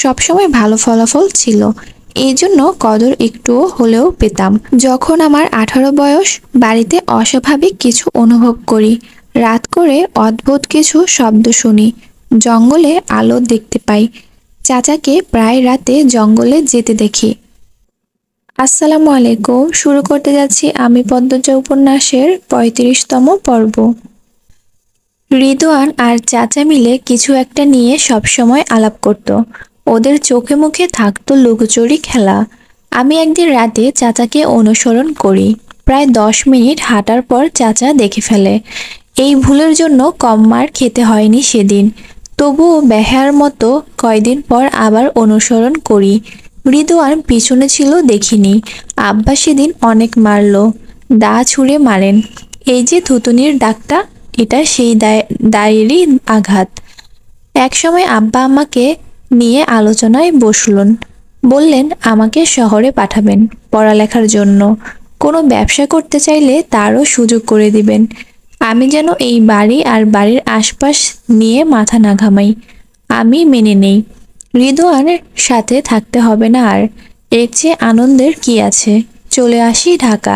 সবসময় ভালো ফলাফল ছিল। এই জন্য কদর একটুও হলেও পেতাম। যখন আমার 18 বয়স, বাড়িতে অস্বাভাবিক কিছু অনুভব করি। রাত করে অদ্ভুত কিছু শব্দ শুনি। জঙ্গলে আলো দেখতে পাই। চাচাকে প্রায় রাতে জঙ্গলে যেতে দেখি। আসসালামু আলাইকুম। শুরু করতে যাচ্ছি আমি পদ্মজা উপন্যাসের 35তম পর্ব। রিদওয়ান আর চাচা মিলে কিছু একটা নিয়ে সবসময় আলাপ করত। ওদের চোখে মুখে থাকতো লুকোচুরি খেলা। আমি একদিন রাতে চাচাকে অনুসরণ করি। প্রায় 10 মিনিট হাঁটার পর চাচা দেখে ফেলে। এই ভুলের জন্য কম মার খেতে হয়নি সেদিন। তবুও বেহায়ার মতো কয়দিন পর আবার অনুসরণ করি। রিদওয়ান পিছনে ছিল দেখিনি। আব্বা সেদিন অনেক মারলো, দা ছুঁড়ে মারেন। এই যে থুতুনির দাগটা, এটা সেই দায়েরই আঘাত। একসময় আব্বা আমাকে নিয়ে আলোচনায় বসলেন। বললেন আমাকে শহরে পাঠাবেন পড়ালেখার জন্য। কোনো ব্যবসা করতে চাইলে তারও সুযোগ করে দিবেন। আমি যেন এই বাড়ি আর বাড়ির আশপাশ নিয়ে মাথা না ঘামাই। আমি মেনে নেই। রিদওয়ানের সাথে থাকতে হবে না আর। এর চেয়ে আনন্দের কি আছে? চলে আসি ঢাকা।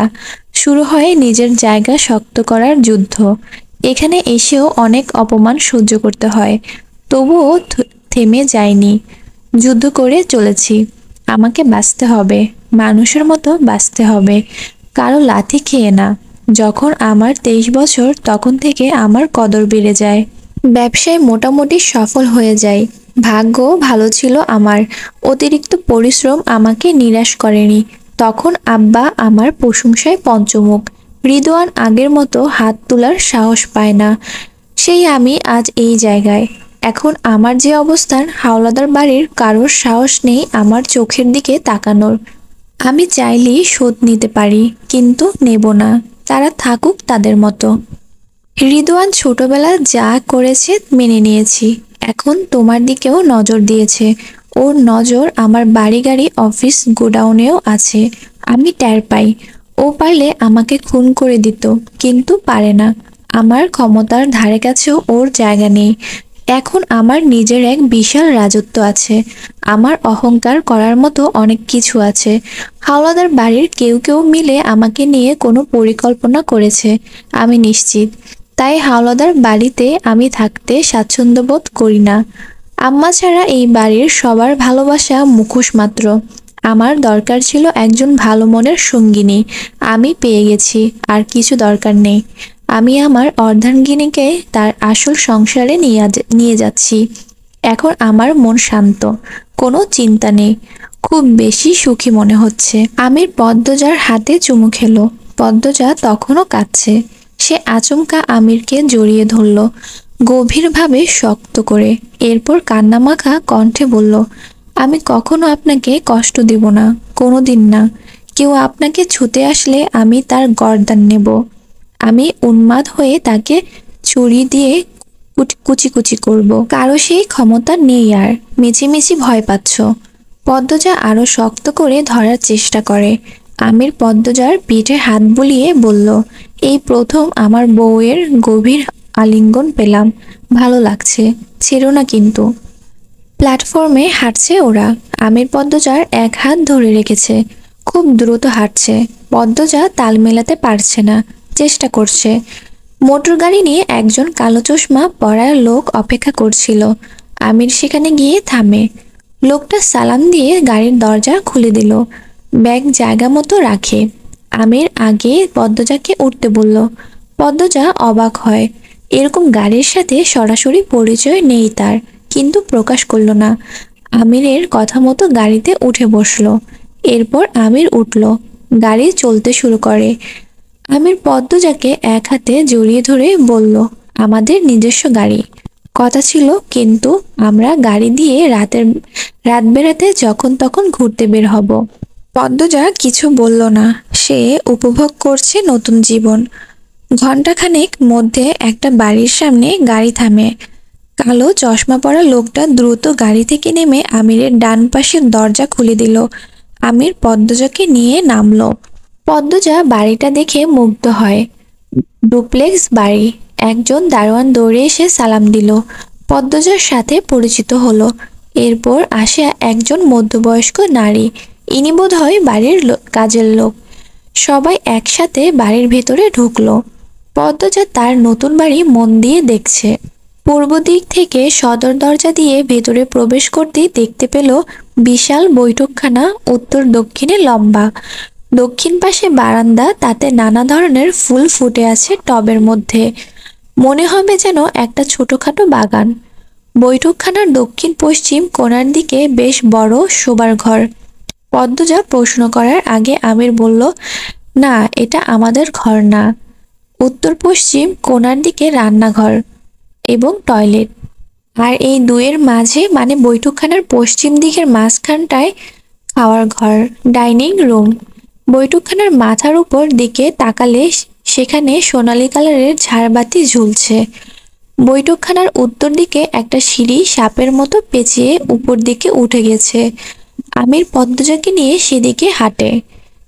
শুরু হয় নিজের জায়গা শক্ত করার যুদ্ধ। এখানে এসেও অনেক অপমান সহ্য করতে হয়, তবুও থেমে যায়নি। যুদ্ধ করে চলেছি। আমাকে বাঁচতে হবে, মানুষের মতো বাঁচতে হবে, কারো লাথি খেয়ে না। যখন আমার 23 বছর, তখন থেকে আমার কদর বেড়ে যায়। ব্যবসায় মোটামুটি সফল হয়ে যায়। ভাগ্য ভালো ছিল আমার। অতিরিক্ত পরিশ্রম আমাকে নিরাশ করেনি। তখন আব্বা আমার প্রশংসায় পঞ্চমুখ। রিদওয়ান আগের মতো হাত তোলার সাহস পায় না। সেই আমি আজ এই জায়গায়। এখন আমার যে অবস্থান, হাওলাদার বাড়ির কারোর সাহস নেই আমার চোখের দিকে তাকানোর। আমি চাইলেই শোধ নিতে পারি, কিন্তু নেব না। তারা থাকুক তাদের মতো। রিদওয়ান ছোটবেলা যা করেছে মেনে নিয়েছি। এখন তোমার দিকেও নজর দিয়েছে। ওর নজর আমার বাড়ি গাড়ি অফিস গোডাউনেও আছে। আমি টের পাই। ও পারলে আমাকে খুন করে দিত, কিন্তু পারে না। আমার ক্ষমতার ধারে কাছেও ওর জায়গা নেই। এখন আমার নিজের এক বিশাল রাজত্ব আছে। আমার অহংকার করার মতো অনেক কিছু আছে। হাওলাদার বাড়ির কেউ কেউ মিলে আমাকে নিয়ে কোনো পরিকল্পনা করেছে, আমি নিশ্চিত। তাই হাওলাদার বাড়িতে আমি থাকতে স্বাচ্ছন্দ্য বোধ করি না। আম্মা ছাড়া এই বাড়ির সবার ভালোবাসা মুখোশ মাত্র। আমার দরকার ছিল একজন ভালো মনের সঙ্গিনী, আমি পেয়ে গেছি। আর কিছু দরকার নেই। আমি আমার অর্ধাঙ্গিনীকে তার আসল সংসারে নিয়ে যাচ্ছি। এখন আমার মন শান্ত, কোনো চিন্তা নেই, খুব বেশি সুখী মনে হচ্ছে। আমির পদ্মজার হাতে চুমু খেলো। পদ্মজা তখনও কাঁদছে। সে আচমকা আমিরকে জড়িয়ে ধরল, গভীরভাবে শক্ত করে। এরপর কান্নামাখা কণ্ঠে বলল, আমি কখনো আপনাকে কষ্ট দিব না, কোনোদিন না। কেউ আপনাকে ছুতে আসলে আমি তার গর্দান নেব। আমি উন্মাদ হয়ে তাকে ছুরি দিয়ে কুচি কুচি করব। কারো সেই ক্ষমতা নেই আর। মিছিমিছি ভয় পাচ্ছ। পদ্মজা আরো শক্ত করে ধরার চেষ্টা করে। আমির পদ্মজার পিঠে হাত বুলিয়ে বলল, এই প্রথম আমার বউয়ের গভীর আলিঙ্গন পেলাম, ভালো লাগছে, ছেড়ো না কিন্তু। প্ল্যাটফর্মে হাঁটছে ওরা। আমির পদ্মজার এক হাত ধরে রেখেছে। খুব দ্রুত হাঁটছে। পদ্মজা তাল মেলাতে পারছে না, চেষ্টা করছে। মোটর গাড়ি নিয়ে একজন কালো চশমা পরা লোক অপেক্ষা করছিল। আমির সেখানে গিয়ে থামে। লোকটা সালাম দিয়ে গাড়ির দরজা খুলে দিল, ব্যাগ জায়গা মতো রাখে। আমির আগে পদ্মজাকে উঠতে বলল। পদ্মজা অবাক হয়। এরকম গাড়ির সাথে সরাসরি পরিচয় নেই তার, কিন্তু প্রকাশ করল না। আমিরের কথা মতো গাড়িতে উঠে বসলো। এরপর আমির উঠল, গাড়ি চলতে শুরু করে। আমির পদ্মজাকে এক হাতে জড়িয়ে ধরে বলল, আমাদের নিজস্ব গাড়ি। কথা ছিল, কিন্তু আমরা গাড়ি দিয়ে রাত বেরাতে যখন তখন ঘুরতে বের হব। পদ্মজা কিছু বলল না। সে উপভোগ করছে নতুন জীবন। ঘণ্টাখানেক মধ্যে একটা বাড়ির সামনে গাড়ি থামে। কালো চশমা পরা লোকটা দ্রুত গাড়ি থেকে নেমে আমিরের ডান পাশের দরজা খুলে দিল। আমির পদ্মজাকে নিয়ে নামলো। পদ্মজা বাড়িটা দেখে মুগ্ধ হয়। ডুপ্লেক্স বাড়ি। একজন দারোয়ান দৌড়ে এসে সালাম দিল। পদ্মজার সাথে পরিচিত হলো। এরপর আসে একজন মধ্যবয়স্ক নারী। ইনি বোধ হয় বাড়ির কাজের লোক। সবাই একসাথে বাড়ির ভেতরে ঢুকলো। পদ্মজা তার নতুন বাড়ি মন দিয়ে দেখছে। পূর্ব দিক থেকে সদর দরজা দিয়ে ভেতরে প্রবেশ করতেই দেখতে পেল বিশাল বৈঠকখানা, উত্তর দক্ষিণে লম্বা। দক্ষিণ পাশে বারান্দা, তাতে নানা ধরনের ফুল ফুটে আছে টবের মধ্যে। মনে হবে যেন একটা ছোটখাটো বাগান। বৈঠকখানার দক্ষিণ পশ্চিম কোণার দিকে বেশ বড় শোবার ঘর। পদ্মজা প্রশ্ন করার আগে আমির বলল, না, এটা আমাদের ঘর না। উত্তর পশ্চিম কোণার দিকে রান্নাঘর এবং টয়লেট। আর এই দুয়ের মাঝে, মানে বৈঠকখানার পশ্চিম দিকের মাঝখানটায় খাওয়ার ঘর, ডাইনিং রুম। বৈঠকখানার মাথার উপর দিকে তাকালে সেখানে সোনালী কালারের ঝাড়বাতি ঝুলছে। বৈঠকখানার উত্তর দিকে একটা সিঁড়ি সাপের মতো পেঁচিয়ে উপর দিকে উঠে গেছে। আমির পদ্মজাকে নিয়ে সেদিকে হাঁটে।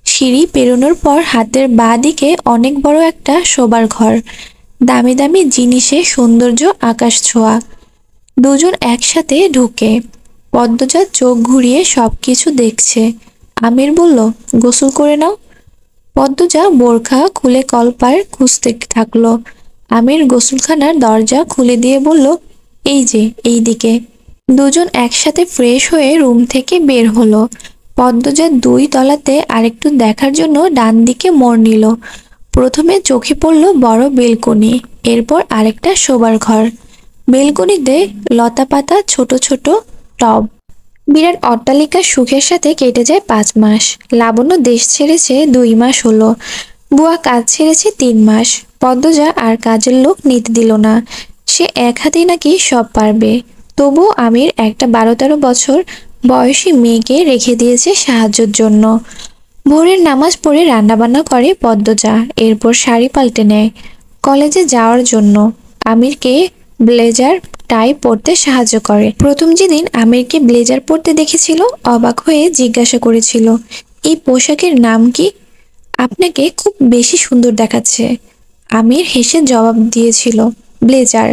সিঁড়ি পেরোনোর পর হাতের বাঁ দিকে অনেক বড় একটা শোবার ঘর। দামি দামি জিনিসে সৌন্দর্য আকাশ ছোঁয়া। দুজন একসাথে ঢুকে। পদ্মজা চোখ ঘুরিয়ে সবকিছু দেখছে। আমির বলল, গোসল করে নাও। পদ্মজা বোরখা খুলে কলপার খুঁজতে থাকলো। আমির গোসলখানার দরজা খুলে দিয়ে বলল, এই যে, এই দিকে। দুজন একসাথে ফ্রেশ হয়ে রুম থেকে বের হলো। পদ্মজা দুই তলাতে আরেকটু দেখার জন্য ডান দিকে মোড় নিল। প্রথমে চোখে পড়ল বড় বেলকনি, এরপর আরেকটা শোবার ঘর। বেলকনিতে লতাপাতা, ছোট ছোট টব। বিরাট অট্টালিকা। সুখের সাথে কেটে যায় 5 মাস। লাবণ্য দেশ ছেড়েছে 2 মাস হলো। বুয়া কাজ ছেড়েছে 3 মাস। পদ্মজা আর কাজের লোক নিতে দিল না। সে এক হাতেই নাকি সব পারবে। তবুও আমির একটা 12-13 বছর বয়সী মেয়েকে রেখে দিয়েছে সাহায্যের জন্য। ভোরের নামাজ পড়ে রান্নাবান্না করে পদ্মজা। এরপর শাড়ি পাল্টে নেয় কলেজে যাওয়ার জন্য। আমিরকে ব্লেজার টাই পরতে সাহায্য করে। প্রথম যেদিন আমিরকে ব্লেজার পরতে দেখেছিল, অবাক হয়ে জিজ্ঞাসা করেছিল, এই পোশাকের নাম কি? আপনাকে খুব বেশি সুন্দর দেখাচ্ছে। আমির হেসে জবাব দিয়েছিল, ব্লেজার,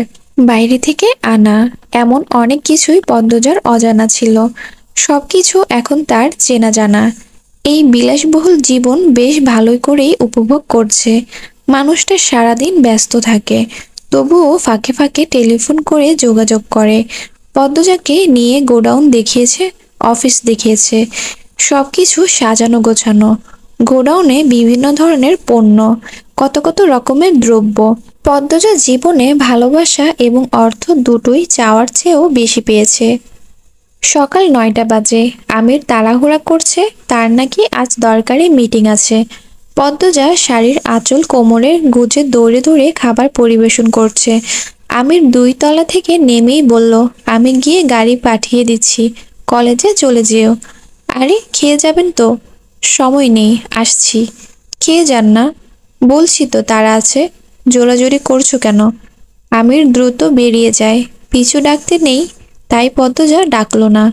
বাইরে থেকে আনা। এমন অনেক কিছুই পদ্মজার অজানা ছিল। সবকিছু এখন তার চেনা জানা। এই বিলাসবহুল জীবন বেশ ভালোই করেই উপভোগ করছে। মানুষটা সারাদিন ব্যস্ত থাকে, তবুও ফাঁকে ফাঁকে টেলিফোন করে যোগাযোগ করে। পদ্মজাকে নিয়ে গোডাউন দেখিয়েছে, অফিস দেখিয়েছে, সবকিছু সাজানো গোছানো। গোডাউনে বিভিন্ন ধরনের পণ্য, কত কত রকমের দ্রব্য। পদ্মজা জীবনে ভালোবাসা এবং অর্থ দুটোই চাওয়ার চেয়েও বেশি পেয়েছে। সকাল ৯টা বাজে। আমির তাড়াহুড়া করছে, তার নাকি আজ দরকারি মিটিং আছে। পদ্মজা শাড়ির আঁচল কোমরে গুজে দৌড়ে দৌড়ে খাবার পরিবেশন করছে। আমির ২ তলা থেকে নেমেই বলল, আমি গিয়ে গাড়ি পাঠিয়ে দিচ্ছি, কলেজে চলে যেও। আরে খেয়ে যাবেন তো? সময় নেই, আসছি। খেয়ে যান না। বলছি তো তাড়া আছে, জোরাজুরি করছো কেন? আমির দ্রুত বেরিয়ে যায়। পিছু ডাকতে নেই, তাই পদ্মজা ডাকলো না।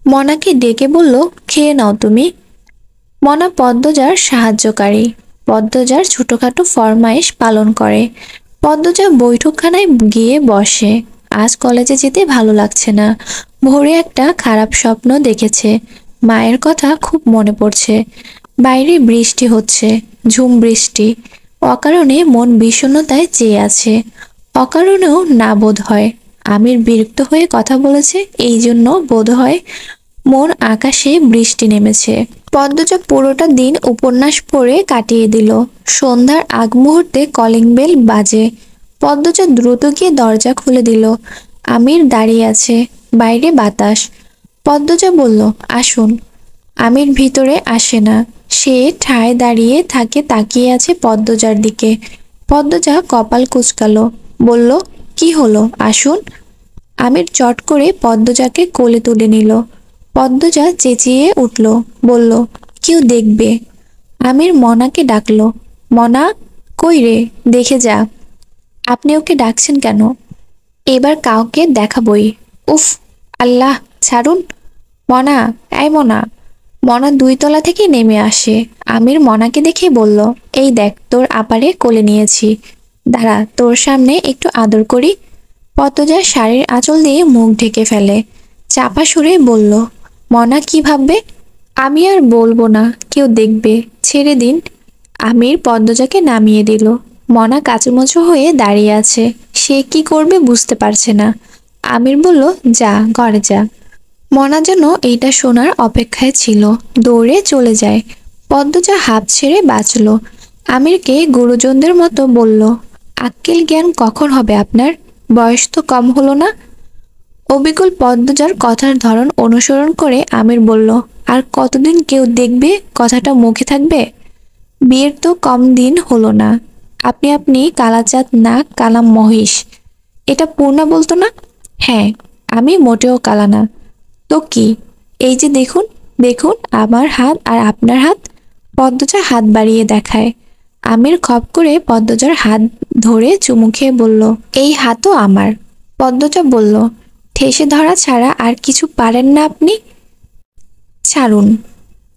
মনাকে ডেকে বলল, খেয়ে নাও তুমি। মনা পদ্মজার সাহায্যকারী, পদ্মজার ছোটখাটো ফরমায়েশ পালন করে। পদ্মজা বৈঠকখানায় গিয়ে বসে। আজ কলেজে যেতে ভালো লাগছে না। ভোরে একটা খারাপ স্বপ্ন দেখেছে। মায়ের কথা খুব মনে পড়ছে। বাইরে বৃষ্টি হচ্ছে, ঝুম বৃষ্টি। অকারণে মন বিষণ্ণতায় চেয়ে আছে। অকারণেও না বোধ হয়। আমির বিরক্ত হয়ে কথা বলেছে, এই জন্য বোধ হয় মন আকাশে বৃষ্টি নেমেছে। পদ্মজা পুরোটা দিন উপন্যাস পড়ে কাটিয়ে দিল। সন্ধ্যার আগ মুহূর্তে কলিং বেল বাজে। পদ্মজা দ্রুত গিয়ে দরজা খুলে দিল। আমির দাঁড়িয়ে আছে, বাইরে বাতাস। পদ্মজা বলল, আসুন। আমির ভিতরে আসে না। সে ঠায় দাঁড়িয়ে থাকে, তাকিয়ে আছে পদ্মজার দিকে। পদ্মজা কপাল কুঁচকালো, বলল, কি হলো, আসুন। আমির চট করে পদ্মজাকে কোলে তুলে নিল। পদ্মজা চেঁচিয়ে উঠল, বলল, কেউ দেখবে। আমির মনাকে ডাকলো, মনা, কই রে, দেখে যা। আপনি ওকে ডাকছেন কেন? এবার কাউকে দেখাবই। উফ, আল্লাহ, ছাড়ুন। মনা, এই মনা। মনা ২ তলা থেকে নেমে আসে। আমির মনাকে দেখে বলল, এই দেখ, তোর আপারে কোলে নিয়েছি, দাঁড়া, তোর সামনে একটু আদর করি। পদ্মজা শাড়ির আঁচল দিয়ে মুখ ঢেকে ফেলে। চাপা সুরে বলল, মনা কি ভাববে? আমি আর বলবো না, কেউ দেখবে, ছেড়ে দিন। আমির পদ্মজাকে নামিয়ে দিল। মনা কাচুমচু হয়ে দাঁড়িয়ে আছে। সে কি করবে বুঝতে পারছে না। আমির বলল, যা, ঘরে যা। মনা যেন এইটা শোনার অপেক্ষায় ছিল, দৌড়ে চলে যায়। পদ্মজা হাঁপ ছেড়ে বাঁচল। আমিরকে গুরুজনদের মতো বলল, আক্কেল জ্ঞান কখন হবে আপনার? বয়স তো কম হলো না। অবিকল পদ্মজার কথার ধরন অনুসরণ করে আমির বলল, আর কতদিন কেউ দেখবে কথাটা মুখে থাকবে? বিয়ের তো কম দিন হলো না। আপনি আপনি কালাচাঁদ না, কালা মহিষ। এটা পূর্ণা বলতো না? হ্যাঁ, আমি মোটেও কালা না। তো কি? এই যে দেখুন, দেখুন আমার হাত আর আপনার হাত। পদ্মজা হাত বাড়িয়ে দেখায়। আমির খপ করে পদ্মজার হাত ধরে চুমু খেয়ে বলল, এই হাতও আমার। পদ্মজা বলল, ঠেসে ধরা ছাড়া আর কিছু পারেন না আপনি? ছাড়ুন।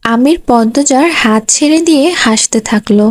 আমির পদ্মজার হাত ছেড়ে দিয়ে হাসতে থাকলো।